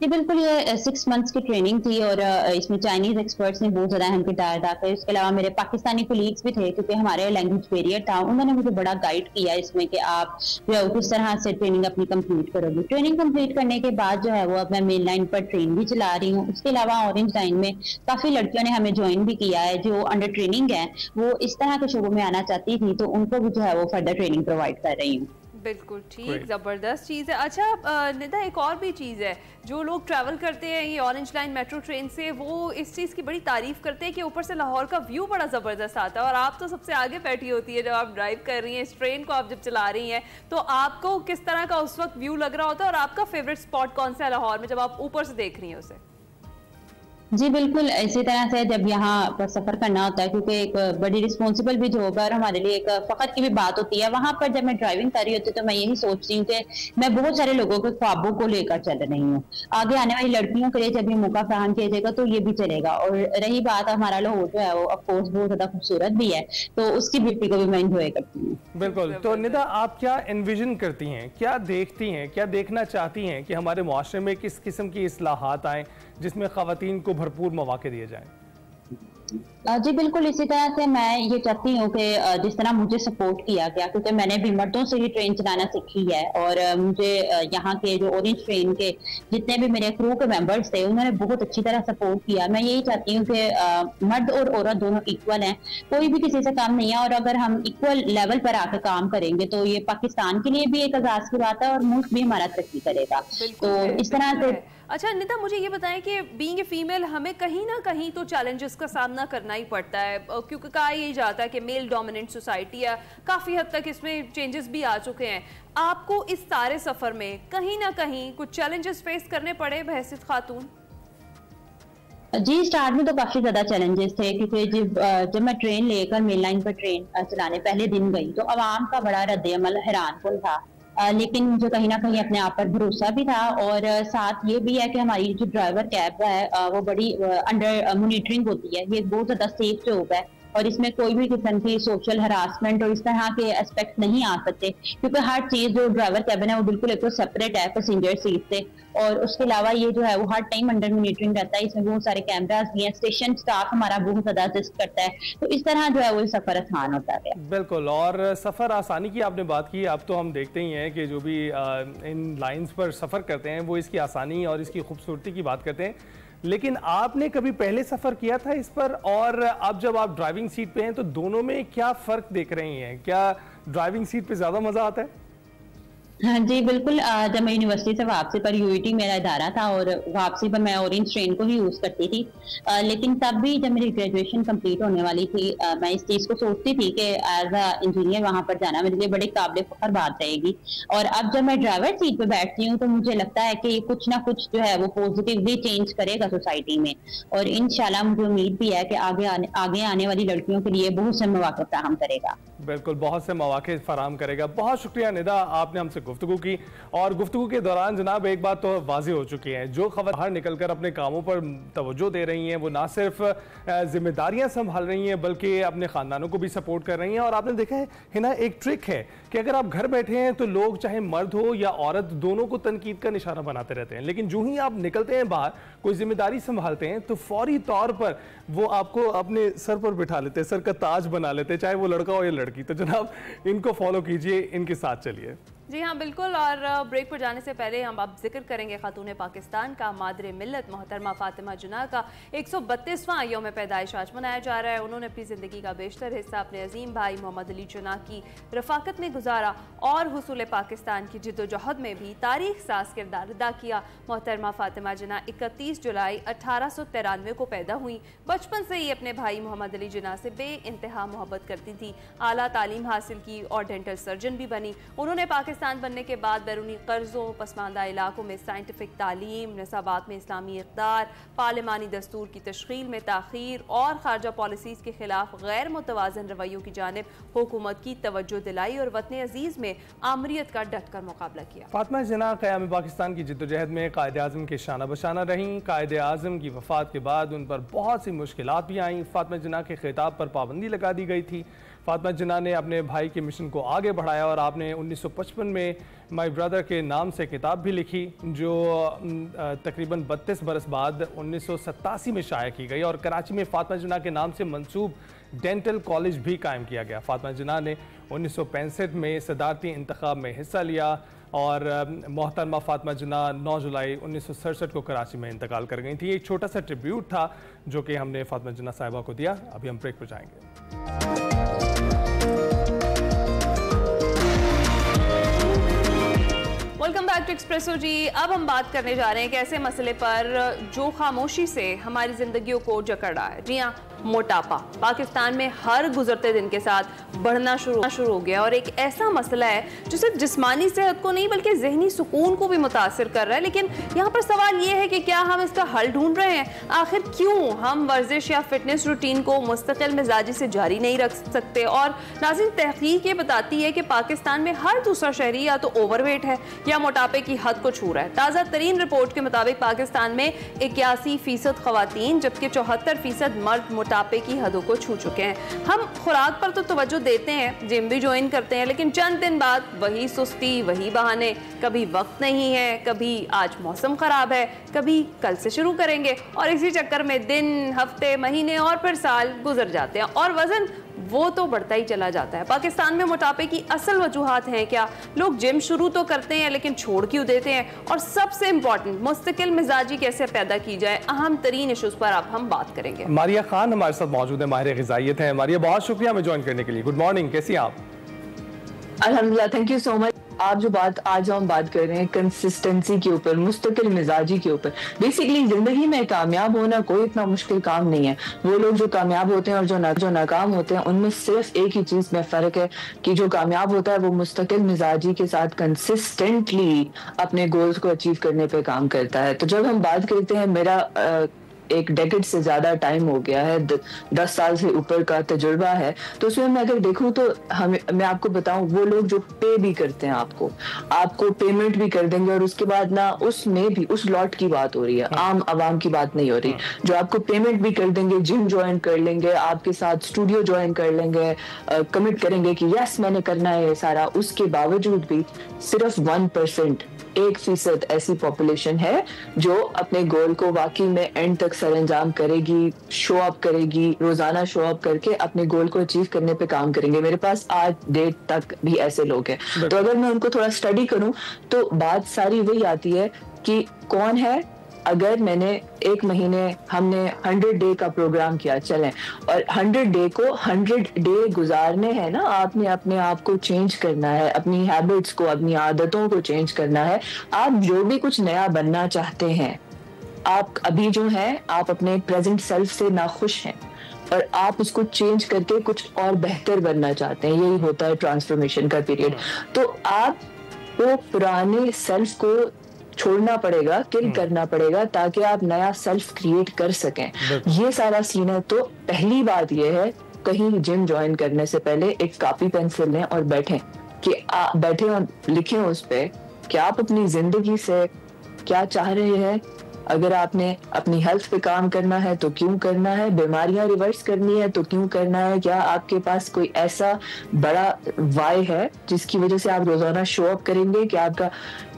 जी बिल्कुल, ये 6 मंथ्स की ट्रेनिंग थी और इसमें चाइनीज एक्सपर्ट्स ने बहुत ज़्यादा अहम किरदार अदा किया। इसके अलावा मेरे पाकिस्तानी कोलीग्स भी थे, क्योंकि हमारे लैंग्वेज बैरियर था। उन्होंने मुझे बड़ा गाइड किया इसमें कि आप जो है किस तरह से ट्रेनिंग अपनी कंप्लीट करोगे। ट्रेनिंग कंप्लीट करने के बाद जो है वो अब मैं मेन लाइन पर ट्रेन भी चला रही हूँ। उसके अलावा ऑरेंज लाइन में काफ़ी लड़कियों ने हमें ज्वाइन भी किया है जो अंडर ट्रेनिंग है, वो इस तरह के शोबों में आना चाहती थी, तो उनको भी जो है वो फर्दर ट्रेनिंग प्रोवाइड कर रही हूँ। बिल्कुल ठीक, जबरदस्त चीज़ है। अच्छा निदा, एक और भी चीज़ है, जो लोग ट्रैवल करते हैं ये ऑरेंज लाइन मेट्रो ट्रेन से, वो इस चीज़ की बड़ी तारीफ करते हैं कि ऊपर से लाहौर का व्यू बड़ा ज़बरदस्त आता है और आप तो सबसे आगे बैठी होती है जब आप ड्राइव कर रही हैं इस ट्रेन को, आप जब चला रही हैं, तो आपको किस तरह का उस वक्त व्यू लग रहा होता है और आपका फेवरेट स्पॉट कौन सा है लाहौर में जब आप ऊपर से देख रही हैं उसे? जी बिल्कुल, इसी तरह से जब यहाँ पर सफ़र करना होता है, क्योंकि एक बड़ी रिस्पॉन्सिबल भी जॉब है और हमारे लिए एक फ़ख्र की भी बात होती है। वहाँ पर जब मैं ड्राइविंग कर रही होती हूँ तो मैं यही सोचती हूँ कि मैं बहुत सारे लोगों के ख्वाबों को लेकर चल रही हूँ। आगे आने वाली लड़कियों के लिए जब ये मौका फराहम किया जाएगा तो ये भी चलेगा। और रही बात हमारा लाहौर जो है वो ऑफकोर्स बहुत ज़्यादा खूबसूरत भी है, तो उसकी ब्यूटी को भी मैं इंजॉय करती हूँ। बिल्कुल। तो निदा, आप क्या एनविजन करती हैं, क्या देखती हैं, क्या देखना चाहती हैं कि हमारे मुआशरे में किस किस्म की इस्लाहात आएँ जिसमें ख़वातीन को भरपूर मौके दिए जाएं? जी बिल्कुल, इसी तरह से मैं ये चाहती हूँ कि जिस तरह मुझे सपोर्ट किया गया, क्योंकि मैंने भी मर्दों से ही ट्रेन चलाना सीखी है और मुझे यहाँ के जो ऑरेंज ट्रेन के जितने भी मेरे क्रू के मेंबर्स थे उन्होंने बहुत अच्छी तरह सपोर्ट किया। मैं यही चाहती हूँ कि मर्द और औरत दोनों इक्वल हैं, कोई भी किसी से कम नहीं है और अगर हम इक्वल लेवल पर आकर काम करेंगे तो ये पाकिस्तान के लिए भी एक एजाज की बात है और मुल्क भी हमारा तरक्की करेगा। तो इस तरह से अच्छा निदा, मुझे ये बताएं कि बीइंग ए फीमेल हमें कहीं ना कहीं तो चैलेंजेस का सामना करना ही पड़ता है, क्योंकि कहा यही जाता है कि मेल डोमिनेंट सोसाइटी है, काफ़ी हद तक इसमें चेंजेस भी आ चुके हैं। आपको इस सारे सफ़र में कहीं ना कहीं कुछ चैलेंजेस फेस करने पड़े बहैसियत खातून? जी स्टार्ट में तो काफ़ी ज़्यादा चैलेंजेस थे, क्योंकि जब मैं ट्रेन लेकर मेन लाइन पर ट्रेन चलाने पहले दिन गई तो आवाम का बड़ा रद्द-ए-अमल हैरानकुन था। लेकिन मुझे कहीं ना कहीं अपने आप पर भरोसा भी था और साथ ये भी है कि हमारी जो ड्राइवर कैब है वो बड़ी अंडर मॉनिटरिंग होती है। ये बहुत ज़्यादा सेफ जॉब है और इसमें कोई भी किस्म की सोशल हरासमेंट और इस तरह के एस्पेक्ट नहीं आ सकते, क्योंकि हर चीज़ जो ड्राइवर कैबिन है वो बिल्कुल एक तो सेपरेट है पैसेंजर सीट से। और उसके अलावा ये जो है वो हर टाइम अंडर मॉनिटरिंग रहता है। इसमें बहुत सारे कैमरास भी हैं, स्टेशन स्टाफ हमारा बहुत ज़्यादा असिस्ट करता है, तो इस तरह जो है वो सफ़र आसान होता है। बिल्कुल। और सफ़र आसानी की आपने बात की, अब तो हम देखते ही हैं कि जो भी इन लाइन्स पर सफ़र करते हैं वो इसकी आसानी और इसकी खूबसूरती की बात करते हैं, लेकिन आपने कभी पहले सफ़र किया था इस पर, और अब जब आप ड्राइविंग सीट पे हैं तो दोनों में क्या फ़र्क देख रही हैं? क्या ड्राइविंग सीट पे ज़्यादा मज़ा आता है? हाँ जी बिल्कुल, जब मैं यूनिवर्सिटी से वापसी पर यूईटी मेरा इदारा था और वापसी पर मैं ऑरेंज ट्रेन को ही यूज़ करती थी, लेकिन तब भी जब मेरी ग्रेजुएशन कंप्लीट होने वाली थी मैं इस चीज़ को सोचती थी कि एज अ इंजीनियर वहाँ पर जाना मेरे लिए बड़ी काबिल फ़ख्र बात रहेगी। और अब जब मैं ड्राइवर सीट पर बैठती हूँ तो मुझे लगता है कि कुछ ना कुछ जो है वो पॉजिटिवली चेंज करेगा सोसाइटी में, और इंशाल्लाह मुझे उम्मीद भी है कि आगे आने वाली लड़कियों के लिए बहुत से मौके फराहम करेगा। बिल्कुल, बहुत से मौके फराहम करेगा। बहुत शुक्रिया निदा, आपने हमसे गुफ्तगू की। और गुफ्तगू के दौरान जनाब एक बात तो वाज़ेह हो चुकी है, जो खबर बाहर निकलकर अपने कामों पर तवज्जो दे रही हैं वो ना सिर्फ जिम्मेदारियां संभाल रही हैं बल्कि अपने ख़ानदानों को भी सपोर्ट कर रही हैं। और आपने देखा है ना, एक ट्रिक है कि अगर आप घर बैठे हैं तो लोग चाहे मर्द हो या औरत दोनों को तनकीद का निशाना बनाते रहते हैं, लेकिन जो ही आप निकलते हैं बाहर, कोई जिम्मेदारी संभालते हैं तो फौरी तौर पर वो आपको अपने सर पर बिठा लेते हैं, सर का ताज बना लेते हैं, चाहे वो लड़का हो या लड़की। तो जनाब इनको फॉलो कीजिए, इनके साथ चलिए। जी हाँ बिल्कुल। और ब्रेक पर जाने से पहले हम अब जिक्र करेंगे खातून पाकिस्तान का। मादरे मिल्लत मोहतरमा फातिमा जिन्ना का 132वां यौम पैदाइश आज मनाया जा रहा है। उन्होंने अपनी ज़िंदगी का बेशतर हिस्सा अपने अजीम भाई मोहम्मद अली जिन्ना की रफ़ाकत में गुजारा और हुसूल पाकिस्तान की जिद्दोजहद में भी तारीख साज किरदार अदा किया। मोहतरमा फातिमा जिन्ना 31 जुलाई 1893 को पैदा हुई। बचपन से ही अपने भाई मोहम्मद अली जिन्ना से बे इंतहा मोहब्बत करती थी। आला तालीम हासिल की और डेंटल सर्जन भी बनी। उन्होंने पाकिस्तान बनने के बाद बैरूनी कर्जों, पसमानदा इलाकों में साइंटिफिक तालीम, नसाबात में इस्लामी इक़्तिदार, पार्लिमानी दस्तूर की तश्कील में ताख़ीर और खारजा पॉलिसीज़ के खिलाफ गैर मुतवाज़न रवैयों की जानिब हुकूमत की तवज्जो दिलाई और वतन अजीज़ में आमरीत का डट कर मुकाबला किया। फातिमा जिन्ना क़याम पाकिस्तान की जिद्दोजहद में कायद आज़म के शाना बशाना रहीं। कायद आज़म की वफ़ात के बाद उन पर बहुत सी मुश्किलात भी आईं। फातिमा जिन्ना के खिताब पर पाबंदी लगा दी गई थी। फातिमा जिन्ना ने अपने भाई के मिशन को आगे बढ़ाया और आपने 1955 में माई ब्रदर के नाम से किताब भी लिखी, जो तकरीबन 32 बरस बाद 1987 में शाया की गई। और कराची में फातिमा जिन्ना के नाम से मंसूब डेंटल कॉलेज भी कायम किया गया। फातिमा जिन्ना ने 1965 में सदारती इंतखाब में हिस्सा लिया और मोहतरमा फातिमा जिन्ना 9 जुलाई 1967 को कराची में इंतकाल कर गई थी। एक छोटा सा ट्रिब्यूट था जो कि हमने फातिमा जिन्ना साहिबा को दिया। अभी हम ब्रेक पर जाएंगे। वेलकम बैक टू एक्सप्रेसो जी। अब हम बात करने जा रहे हैं एक ऐसे मसले पर जो खामोशी से हमारी जिंदगियों को जकड़ रहा है। जी हाँ, मोटापा पाकिस्तान में हर गुजरते दिन के साथ बढ़ना शुरू हो गया और एक ऐसा मसला है जो सिर्फ जिस्मानी सेहत को नहीं बल्कि जहनी सुकून को भी मुतासिर कर रहा है। लेकिन यहाँ पर सवाल ये है कि क्या हम इसका हल ढूंढ रहे हैं? आखिर क्यों हम वर्जिश या फिटनेस रूटीन को मुस्तकिल मिजाजी से जारी नहीं रख सकते? और नाज़रीन, तहकीक ये बताती है कि पाकिस्तान में हर दूसरा शहरी या तो ओवरवेट है या मोटापे की हद को छू रहा है। ताज़ा तरीन रिपोर्ट के मुताबिक पाकिस्तान में 81% खवातीन जबकि 74% मर्द मोटापे की हदों को छू चुके हैं। हम खुराक पर तो तवज्जो देते हैं, जिम भी ज्वाइन करते हैं, लेकिन चंद दिन बाद वही सुस्ती, वही बहाने। कभी वक्त नहीं है, कभी आज मौसम खराब है, कभी कल से शुरू करेंगे और इसी चक्कर में दिन, हफ्ते, महीने और फिर साल गुजर जाते हैं और वजन वो तो बढ़ता ही चला जाता है। पाकिस्तान में मोटापे की असल वजूहात हैं क्या? लोग जिम शुरू तो करते हैं लेकिन छोड़ क्यों देते हैं? और सबसे इम्पोर्टेंट, मुस्तकिल मिजाजी कैसे पैदा की जाए? अहम तरीन इशूज पर अब हम बात करेंगे। मारिया खान हमारे साथ मौजूद है, माहिर ग़िज़ाइयत हैं। मारिया, बहुत शुक्रिया हमें ज्वाइन करने के लिए। गुड मॉर्निंग, कैसी हैं आप? अल्हम्दुलिल्लाह, थैंक यू सो मच। आप जो बात आज हम बात कर रहे हैं कंसिस्टेंसी के ऊपर, मुस्तकिल मिजाजी के ऊपर। बेसिकली जिंदगी में कामयाब होना कोई इतना मुश्किल काम नहीं है। वो लोग जो कामयाब होते हैं और जो नाकाम होते हैं, उनमें सिर्फ एक ही चीज में फर्क है कि जो कामयाब होता है वो मुस्तकिल मिजाजी के साथ कंसिस्टेंटली अपने गोल्स को अचीव करने पे काम करता है। तो जब हम बात करते हैं, मेरा एक डेकेड से ज्यादा टाइम हो गया है, 10 साल से ऊपर का तजुर्बा है, तो उसमें मैं अगर देखूं तो मैं आपको बताऊं, वो लोग जो पे भी करते हैं आपको पेमेंट भी कर देंगे और उसके बाद ना उसमें भी उस लॉट की बात हो रही है, आम आवाम की बात नहीं हो रही, जो आपको पेमेंट भी कर देंगे, जिम ज्वाइन कर लेंगे, आपके साथ स्टूडियो ज्वाइन कर लेंगे, कमिट करेंगे कि यस मैंने करना है ये सारा, उसके बावजूद भी सिर्फ 1%, 1% ऐसी पॉपुलेशन है जो अपने गोल को वाकई में एंड तक सरअंजाम करेगी, शो अप करेगी, रोजाना शो अप करके अपने गोल को अचीव करने पे काम करेंगे। मेरे पास आज डेट तक भी ऐसे लोग हैं। तो अगर मैं उनको थोड़ा स्टडी करूं तो बात सारी वही आती है कि कौन है। अगर मैंने एक महीने हमने 100 डे का प्रोग्राम किया, चलें, और 100 डे को 100 डे गुजारने हैं ना, आपने अपने आप को चेंज करना है, अपनी हैबिट्स को, अपनी आदतों को चेंज करना है। आप जो भी कुछ नया बनना चाहते हैं, आप अभी जो है आप अपने प्रेजेंट सेल्फ से नाखुश हैं और आप उसको चेंज करके कुछ और बेहतर बनना चाहते हैं। यही होता है ट्रांसफॉर्मेशन का पीरियड। तो आपको पुराने सेल्फ को छोड़ना पड़ेगा, किल करना पड़ेगा, ताकि आप नया सेल्फ क्रिएट कर सकें। ये सारा सीन है। तो पहली बात ये है, कहीं जिम ज्वाइन करने से पहले एक कॉपी पेंसिल लें और बैठें कि आप बैठे और लिखें उस पे कि आप अपनी जिंदगी से क्या चाह रहे हैं। अगर आपने अपनी हेल्थ पे काम करना है तो क्यों करना है, बीमारियां रिवर्स करनी है तो क्यों करना है, क्या आपके पास कोई ऐसा बड़ा वाई है जिसकी वजह से आप रोजाना शो अप करेंगे कि आपका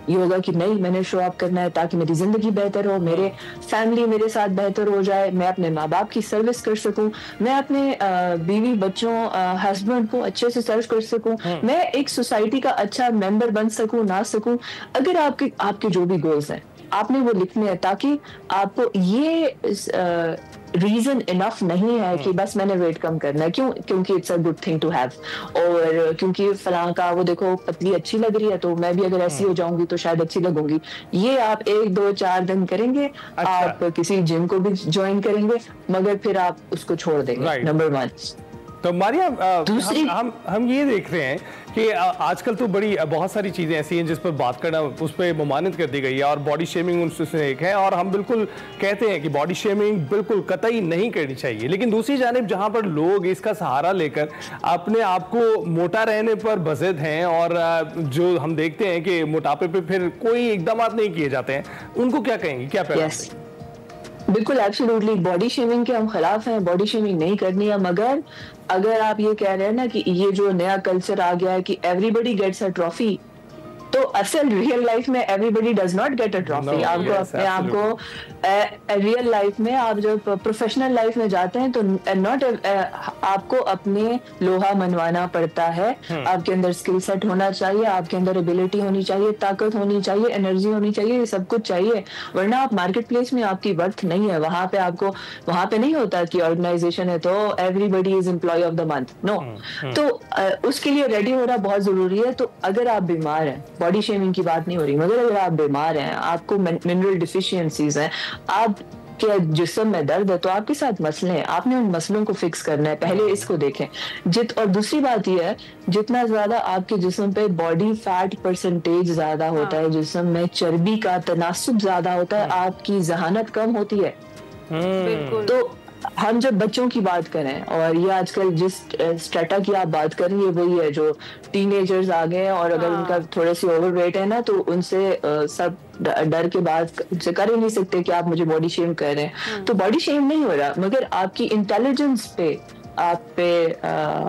ये होगा कि नहीं मैंने शो अप करना है ताकि मेरी जिंदगी बेहतर हो, मेरे फैमिली मेरे साथ बेहतर हो जाए, मैं अपने माँ बाप की सर्विस कर सकूं, मैं अपने बीवी बच्चों हस्बैंड को अच्छे से सर्व कर सकूं, मैं एक सोसाइटी का अच्छा मेंबर बन सकूं ना सकूं। अगर आपके जो भी गोल्स हैं आपने वो लिखने हैं ताकि आपको ये रीजन इनफ नहीं है कि बस मैंने वेट कम करना है, क्योंकि it's a good thing to have, और क्योंकि फलां का वो देखो पतली अच्छी लग रही है तो मैं भी अगर ऐसी हो जाऊंगी तो शायद अच्छी लगूंगी। ये आप 1 2 4 दिन करेंगे, आप किसी जिम को भी ज्वाइन करेंगे मगर फिर आप उसको छोड़ देंगे। नंबर 1। तो मारिया हम ये देख रहे हैं कि आजकल तो बहुत सारी चीज़ें ऐसी हैं जिस पर बात करना उस पर ममानित कर दी गई है और बॉडी शेमिंग उनसे एक है, और हम बिल्कुल कहते हैं कि बॉडी शेमिंग बिल्कुल कतई नहीं करनी चाहिए। लेकिन दूसरी जानिब जहां पर लोग इसका सहारा लेकर अपने आप को मोटा रहने पर बज़द हैं और जो हम देखते हैं कि मोटापे पे फिर कोई इकदाम नहीं किए जाते हैं, उनको क्या कहेंगे, क्या पैगाम? बिल्कुल एब्सोल्युटली बॉडी शेमिंग के हम खिलाफ हैं, बॉडी शेमिंग नहीं करनी है। मगर अगर आप ये कह रहे हैं ना कि ये जो नया कल्चर आ गया है कि एवरीबॉडी गेट्स अ ट्रॉफी, तो असल रियल लाइफ में everybody does not get a trophy. आपको अपने आप को रियल लाइफ में आप जब प्रोफेशनल लाइफ में जाते हैं तो नॉट आपको अपने लोहा मनवाना पड़ता है। आपके अंदर स्किल सेट होना चाहिए, आपके अंदर एबिलिटी होनी चाहिए, ताकत होनी चाहिए, एनर्जी होनी चाहिए, ये सब कुछ चाहिए, वरना आप मार्केट प्लेस में आपकी वर्थ नहीं है। वहां पे नहीं होता कि ऑर्गेनाइजेशन है तो everybody is employ of the month, no. तो उसके लिए रेडी होना बहुत जरूरी है। तो अगर आप बीमार हैं, बॉडी शेमिंग की बात नहीं हो रही, मगर अगर आप बीमार हैं, आपको मिनरल डिफिशियंसीज हैं, आपके जिस्म में दर्द है, तो आपके साथ मसले हैं, आपने उन मसलों को फिक्स करना है, पहले इसको देखें। और दूसरी बात यह है, जितना ज्यादा आपके जिस्म पे बॉडी फैट परसेंटेज ज्यादा होता है, जिस्म में चर्बी का तनासुब ज्यादा होता है, आपकी जहानत कम होती है। तो हम जब बच्चों की बात करें, और ये आजकल जिस स्ट्रेटा की आप बात कर रही है वही है, जो टीनेजर्स आ गए हैं और अगर उनका थोड़े से ओवरवेट है ना तो उनसे सब डर के बात से कर ही नहीं सकते कि आप मुझे बॉडी शेम कर रहे हैं। तो बॉडी शेम नहीं हो रहा, मगर आपकी इंटेलिजेंस पे आप पे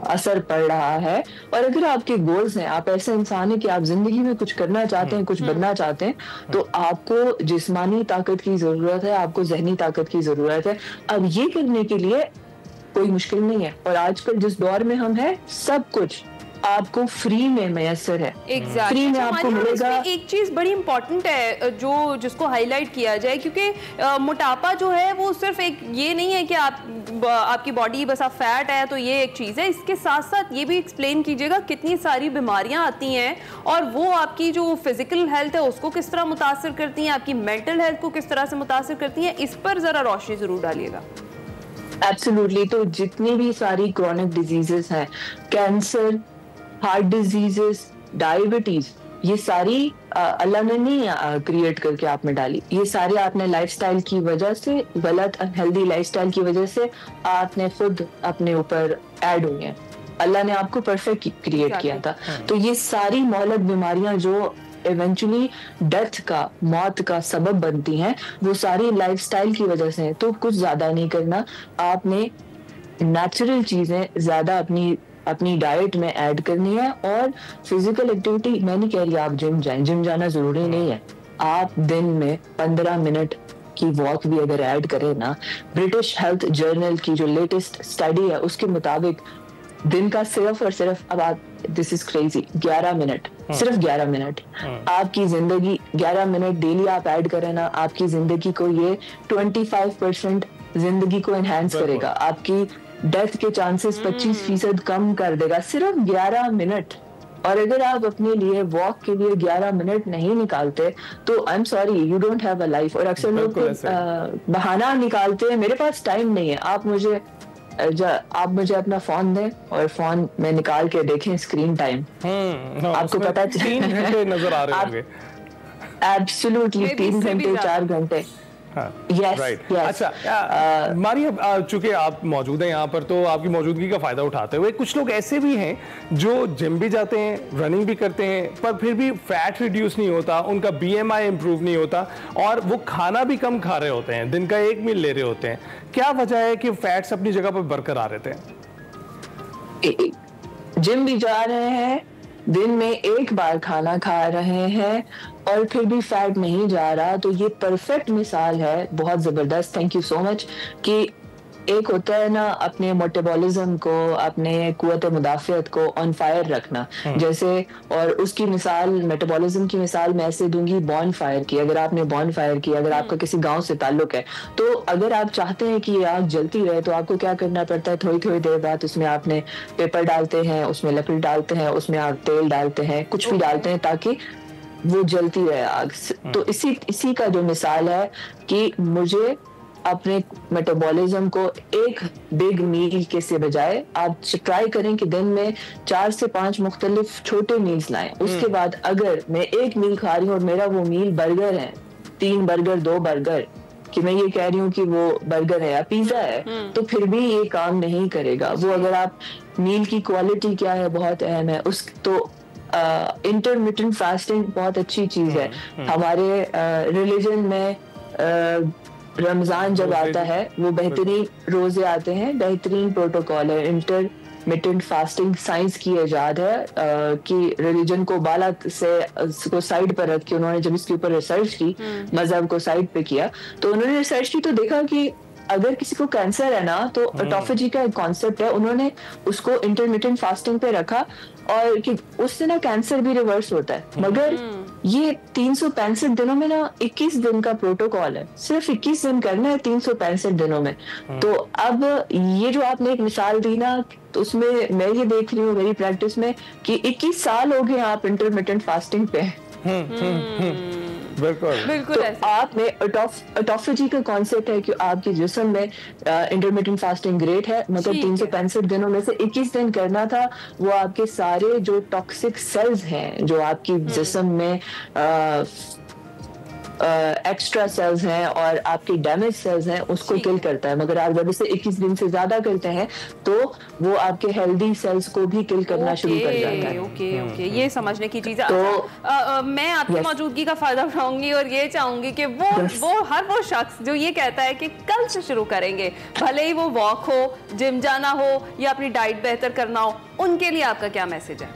असर पड़ रहा है। और अगर आपके गोल्स हैं, आप ऐसे इंसान हैं कि आप जिंदगी में कुछ करना चाहते हैं, कुछ बनना चाहते हैं, तो आपको जिस्मानी ताकत की जरूरत है, आपको ज़हनी ताकत की जरूरत है। अब ये करने के लिए कोई मुश्किल नहीं है, और आजकल जिस दौर में हम हैं, सब कुछ आपको फ्री में मैसर है। फ्री में आपको मिलेगा। एक चीज बड़ी इंपॉर्टेंट है जिसको हाईलाइट किया जाए, क्योंकि मोटापा जो है वो सिर्फ एक ये नहीं है कि आपकी बॉडी बस आप फैट है तो ये एक चीज है, इसके साथ साथ ये भी एक्सप्लेन कीजिएगा कितनी सारी बीमारियां आती हैं और वो आपकी जो फिजिकल हेल्थ है उसको किस तरह मुतासर करती हैं, आपकी मेंटल हेल्थ को किस तरह से मुतासर करती हैं, इस पर जरा रोशनी जरूर डालिएगा। एब्सोल्युटली। तो जितनी भी सारी क्रॉनिक डिजीजेस हैं, कैंसर, हार्ट डिजीजेस, डायबिटीज, ये सारी अल्लाह ने नहीं क्रिएट करके आप में डाली, ये सारे आपने लाइफस्टाइल की वजह से, गलत अनहेल्दी लाइफस्टाइल की वजह से आपने खुद अपने ऊपर ऐड हुई हैं। अल्लाह ने आपको परफेक्ट क्रिएट किया था। तो ये सारी मौलक बीमारियां जो इवेंचुअली डेथ का, मौत का सबब बनती हैं, वो सारी लाइफस्टाइल की वजह से है। तो कुछ ज्यादा नहीं करना, आपने नेचुरल चीजें ज्यादा अपनी डाइट में ऐड करनी है। और फिजिकल एक्टिविटी, मैं नहीं कह रही आप जिम जाएं, जिम जाना जरूरी नहीं है। आप दिन में 15 मिनट की वॉक भी अगर ऐड करें ना, ब्रिटिश हेल्थ जर्नल की जो लेटेस्ट स्टडी है उसके मुताबिक दिन का सिर्फ और सिर्फ, अब आप, दिस इज क्रेजी, 11 मिनट, सिर्फ 11 मिनट आपकी जिंदगी, 11 मिनट डेली आप ऐड करें ना, आपकी जिंदगी को ये 25% जिंदगी को एनहांस करेगा, आपकी डेथ के चांसेस 25% कम कर देगा, सिर्फ 11 मिनट। और अगर आप अपने लिए वॉक के लिए 11 मिनट नहीं निकालते तो I am sorry, you don't have a life. और अक्सर लोग बहाना निकालते हैं, मेरे पास टाइम नहीं है। आप मुझे अपना फोन दें और फोन में निकाल के देखें स्क्रीन टाइम, आपको पता चलेगा नजर आ रहे होंगे। एब्सोल्युटली 3 घंटे 4 घंटे राइट। अच्छा मारिया, चूंकि आप मौजूद हैं यहाँ पर तो आपकी मौजूदगी का फायदा उठाते हुए कुछ लोग ऐसे भी हैं जो जिम भी जाते हैं, रनिंग भी करते हैं, पर फिर भी फैट रिड्यूस नहीं होता, उनका BMI इंप्रूव नहीं होता और वो खाना भी कम खा रहे होते हैं, दिन का एक मील ले रहे होते हैं। क्या वजह है कि फैट्स अपनी जगह पर बरकरार रहते हैं? जिम भी जा रहे हैं, दिन में एक बार खाना खा रहे हैं और फिर भी फैट नहीं जा रहा, तो ये परफेक्ट मिसाल है, बहुत जबरदस्त, थैंक यू सो मच। कि एक होता है ना अपने मेटाबॉलिज्म को, अपने कुव्वत मुदाफियत को ऑन फायर रखना, जैसे, और उसकी मिसाल, मेटाबॉलिज्म की मिसाल मैं ऐसे दूंगी बॉन फायर की। अगर आपने बॉन फायर की, अगर आपका किसी गांव से ताल्लुक है, तो अगर आप चाहते हैं कि ये आग जलती रहे तो आपको क्या करना पड़ता है, थोड़ी थोड़ी देर बाद उसमें आपने पेपर डालते हैं, उसमें लकड़ी डालते हैं, उसमें आप तेल डालते हैं, कुछ भी डालते हैं ताकि वो जलती रहे आग। तो इसी का जो मिसाल है कि मुझे अपने मेटाबॉलिज्म को एक बिग मील के से बजाय आप ट्राई करें कि दिन में 4 से 5 मुख्तलिफ छोटे मील्स लाएं। उसके बाद अगर मैं एक मील खा रही हूँ और मेरा वो मील बर्गर है, 3 बर्गर 2 बर्गर, कि मैं ये कह रही हूँ कि वो बर्गर है या पिज्जा है, तो फिर भी ये काम नहीं करेगा। वो अगर आप मील की क्वालिटी क्या है बहुत अहम है। उस तो इंटरमिटेंट फास्टिंग बहुत अच्छी चीज है। हमारे रिलीजन में रमजान जब आता है वो बेहतरीन रोजे आते हैं, बेहतरीन प्रोटोकॉल है। इंटरमिटेंट फास्टिंग साइंस की इजाद है कि रिलीजन को बाला से को साइड पर रख के उन्होंने जब इसके ऊपर रिसर्च की, मजहब को साइड पे किया, तो उन्होंने रिसर्च की तो देखा कि अगर किसी को कैंसर है ना, तो ऑटोफेजी का एक कॉन्सेप्ट है, उन्होंने उसको इंटरमिटेंट फास्टिंग पे रखा और कि उससे ना कैंसर भी रिवर्स होता है। मगर ये 365 दिनों में ना 21 दिन का प्रोटोकॉल है, सिर्फ 21 दिन करना है 365 दिनों में। तो अब ये जो आपने एक मिसाल दी ना, तो उसमें मैं ये देख रही हूँ मेरी प्रैक्टिस में कि 21 साल हो गए आप इंटरमिटेंट फास्टिंग पे। बिल्कुल। तो आप में ऑटोफेजी का कॉन्सेप्ट है कि आपके जिस्म में इंटरमिटेंट फास्टिंग ग्रेट है, मतलब 365 दिनों में से 21 दिन करना था। वो आपके सारे जो टॉक्सिक सेल्स हैं जो आपकी जिस्म में एक्स्ट्रा सेल्स हैं और आपके डैमेज सेल्स हैं उसको किल करता है। मगर आप जब इसे 21 दिन से ज्यादा करते हैं तो वो आपके हेल्दी सेल्स को भी किल करना शुरू कर जाता है। ओके, ये समझने की चीज है। तो मैं आपकी मौजूदगी का फायदा उठाऊंगी और ये चाहूंगी कि वो शख्स जो ये कहता है कि कल से शुरू करेंगे, भले ही वो वॉक हो, जिम जाना हो या अपनी डाइट बेहतर करना हो, उनके लिए आपका क्या मैसेज है?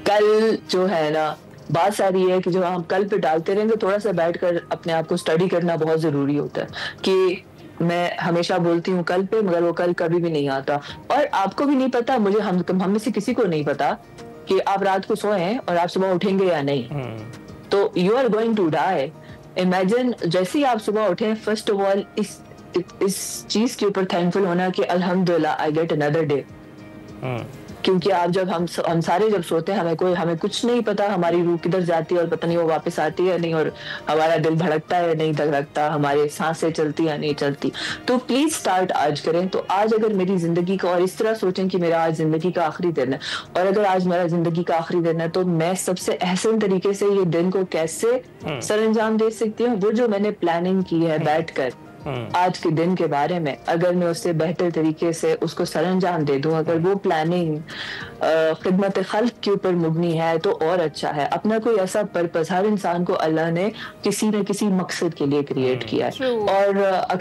कल जो है ना, बात सारी है कि जो हम कल पे डालते रहेंगे, थोड़ा सा बैठकर अपने आप को स्टडी करना बहुत जरूरी होता है। कि मैं हमेशा बोलती हूँ कल पे, मगर वो कल कभी भी नहीं आता। और आपको भी नहीं पता, मुझे हम में से किसी को नहीं पता कि आप रात को सोए हैं और आप सुबह उठेंगे या नहीं। तो you are going to die. Imagine जैसे ही आप सुबह उठे, फर्स्ट ऑफ ऑल इस चीज के ऊपर थैंकफुल होना कि अल्हम्दुलिल्लाह आई गेट अनदर डे। क्योंकि आप जब हम सारे जब सोते हैं, हमें कुछ नहीं पता हमारी रूह किधर जाती है और पता नहीं वो वापस आती है नहीं, और हमारा दिल धड़कता है नहीं धड़कता, हमारे सांसें चलती या नहीं चलती। तो प्लीज स्टार्ट आज करें। तो आज अगर मेरी जिंदगी का, और इस तरह सोचें कि मेरा आज जिंदगी का आखिरी दिन है, और अगर आज मेरा जिंदगी का आखिरी दिन है तो मैं सबसे एहसन तरीके से ये दिन को कैसे सरअंजाम दे सकती हूँ। वो जो मैंने प्लानिंग की है बैठकर आज के दिन के बारे में, अगर मैं उससे बेहतर तरीके से उसको सरअंजाम दे दूं, अगर वो प्लानिंग खिदमत खल्क के ऊपर मुबनी है तो और अच्छा है। अपना कोई ऐसा पर्पस, हर इंसान को अल्लाह ने किसी न किसी मकसद के लिए क्रिएट किया है, और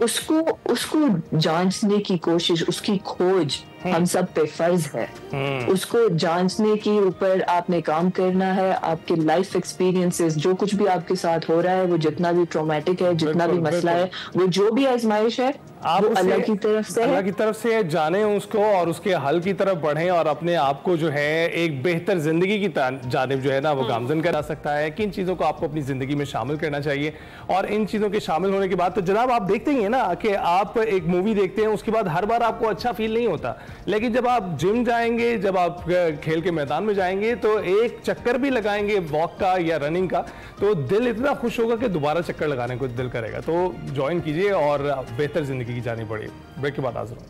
उसको जांचने की कोशिश, उसकी खोज हम सब पे फर्ज है। उसको जांचने के ऊपर आपने काम करना है। आपके लाइफ एक्सपीरियंसेस, जो कुछ भी आपके साथ हो रहा है, वो जितना भी ट्रॉमेटिक है, जितना भी मसला है, वो जो भी आजमाइश है, आप अल्लाह की तरफ से जाने उसको और उसके हल की तरफ बढ़ें और अपने आप को जो है एक बेहतर जिंदगी की जानिब जो है ना वो गामजन करा सकता है। किन चीज़ों को आपको अपनी ज़िंदगी में शामिल करना चाहिए, और इन चीज़ों के शामिल होने के बाद तो जनाब आप देखते ही हैं ना कि आप एक मूवी देखते हैं, उसके बाद हर बार आपको अच्छा फील नहीं होता, लेकिन जब आप जिम जाएंगे, जब आप खेल के मैदान में जाएंगे तो एक चक्कर भी लगाएंगे वॉक का या रनिंग का, तो दिल इतना खुश होगा कि दोबारा चक्कर लगाने को दिल करेगा। तो ज्वाइन कीजिए और बेहतर जिंदगी की जानी पड़ी। ब्रेक के बाद हाजिर हूं।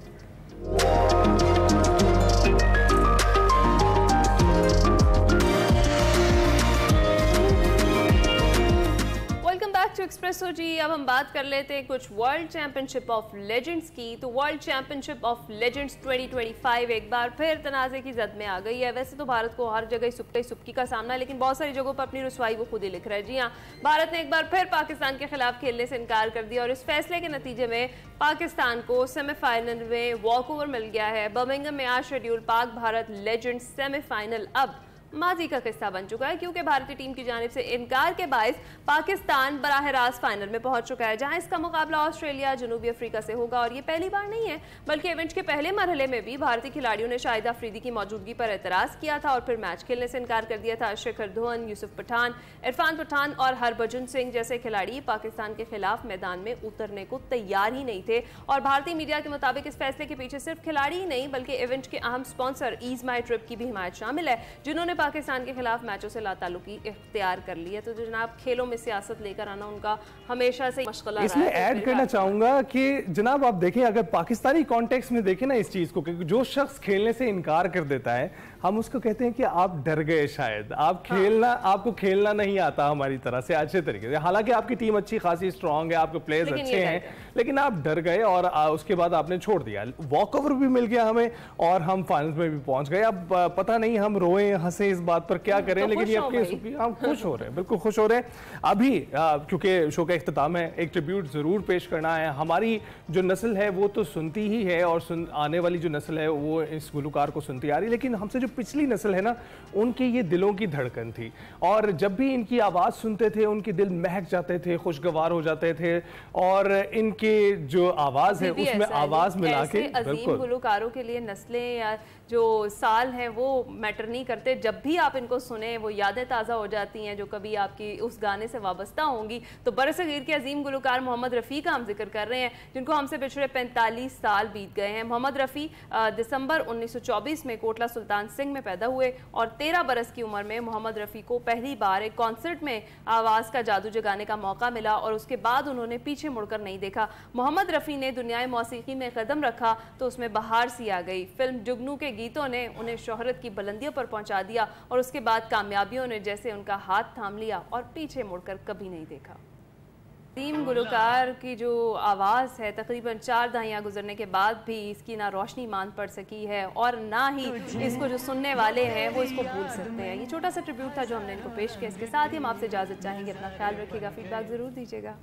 टू एक्सप्रेसो जी। अब हम बात कर लेते हैं कुछ वर्ल्ड चैंपियनशिप ऑफ लेजेंड्स की। तो वर्ल्ड चैंपियनशिप ऑफ लेजेंड्स 2025 एक बार फिर तनाज़े की जद में आ गई है। वैसे तो भारत को हर जगह सुबकी का सामना है, लेकिन बहुत सारी जगहों पर अपनी रुसवाई वो खुद ही लिख रहा है। जी हाँ, भारत ने एक बार फिर पाकिस्तान के खिलाफ खेलने से इनकार कर दिया और इस फैसले के नतीजे में पाकिस्तान को सेमीफाइनल में वॉकओवर मिल गया है। बर्मिंघम में आज schedule Pak Bharat legends semifinal अब माजी का किस्सा बन चुका है, क्योंकि भारतीय टीम की जानिब से इनकार के बायस पाकिस्तान बराह रास्त फाइनल में पहुंच चुका है, जहां इसका मुकाबला ऑस्ट्रेलिया जनूबी अफ्रीका से होगा। और ये पहली बार नहीं है, बल्कि इवेंट के पहले मरहले में भी भारतीय खिलाड़ियों ने शाहिद अफरीदी की मौजूदगी पर एतराज़ किया था और फिर मैच खेलने से इनकार कर दिया था। शिखर धवन, यूसुफ पठान, इरफान पठान और हरभजन सिंह जैसे खिलाड़ी पाकिस्तान के खिलाफ मैदान में उतरने को तैयार ही नहीं थे। और भारतीय मीडिया के मुताबिक इस फैसले के पीछे सिर्फ खिलाड़ी ही नहीं, बल्कि इवेंट के अहम स्पॉन्सर ईज माई ट्रिप की भी हिमायत शामिल है, जिन्होंने पाकिस्तान के खिलाफ मैचों से लाताल्लुकी इख्तियार कर ली है। तो जनाब, खेलों में सियासत लेकर आना उनका हमेशा से मशगला रहा है। इसमें ऐड करना चाहूंगा कि जनाब आप देखें, अगर पाकिस्तानी कॉन्टेक्स्ट में देखें ना इस चीज को, कि जो शख्स खेलने से इनकार कर देता है, हम उसको कहते हैं कि आप डर गए, शायद आप खेलना, आपको खेलना नहीं आता हमारी तरह से अच्छे तरीके से। हालांकि आपकी टीम अच्छी खासी स्ट्रांग है, आपके प्लेयर्स अच्छे हैं, लेकिन आप डर गए और उसके बाद आपने छोड़ दिया। वॉकओवर भी मिल गया हमें और हम फाइनल्स में भी पहुंच गए। अब पता नहीं हम रोए हंसे इस बात पर क्या करें, लेकिन ये आपके हम खुश हो रहे हैं, बिल्कुल खुश हो रहे हैं। अभी क्योंकि शो का इख्तिताम है, एक ट्रिब्यूट जरूर पेश करना है। हमारी जो नस्ल है वो तो सुनती ही है और आने वाली जो नस्ल है वो इस गुलकार को सुनती आ रही, लेकिन हमसे जो पिछली नस्ल है ना, उनके ये दिलों की धड़कन थी और जब भी इनकी आवाज़ सुनते थे उनके दिल महक जाते थे, खुशगवार हो जाते थे। और इनके जो आवाज़ है उसमें आवाज़ मिला के अजीम गुलकारों के लिए नस्लें या जो साल हैं वो मैटर नहीं करते। जब भी आप इनको सुने वो यादें ताज़ा हो जाती हैं जो कभी आपकी उस गाने से वाबस्ता होंगी। तो बरसगीर के अजीम गुलकार मोहम्मद रफ़ी का हम जिक्र कर रहे हैं, जिनको हमसे पिछले 45 साल बीत गए हैं। मोहम्मद रफ़ी दिसंबर 1924 में कोटला सुल्तान सिंह में पैदा हुए और 13 बरस की उम्र में मोहम्मद रफ़ी को पहली बार एक कॉन्सर्ट में आवाज़ का जादू जगाने का मौका मिला और उसके बाद उन्होंने पीछे मुड़कर नहीं देखा। मोहम्मद रफ़ी ने दुनियाए मौसीकी में कदम रखा तो उसमें बहार सी आ गई। फिल्म जुगनू के गीतों ने उन्हें शोहरत की बुलंदियों पर पहुंचा दिया और उसके बाद कामयाबियों ने जैसे उनका हाथ थाम लिया और पीछे मुड़कर कभी नहीं देखा। अजीम गुलकार की जो आवाज़ है, तकरीबन 4 दहाइयाँ गुजरने के बाद भी इसकी ना रोशनी मान पड़ सकी है और ना ही इसको जो सुनने वाले हैं वो इसको भूल सकते हैं। ये छोटा सा ट्रिब्यूट था जो हमने इनको पेश किया। इसके साथ ही हम आपसे इजाज़त चाहेंगे। अपना ख्याल रखिएगा, फीडबैक ज़रूर दीजिएगा।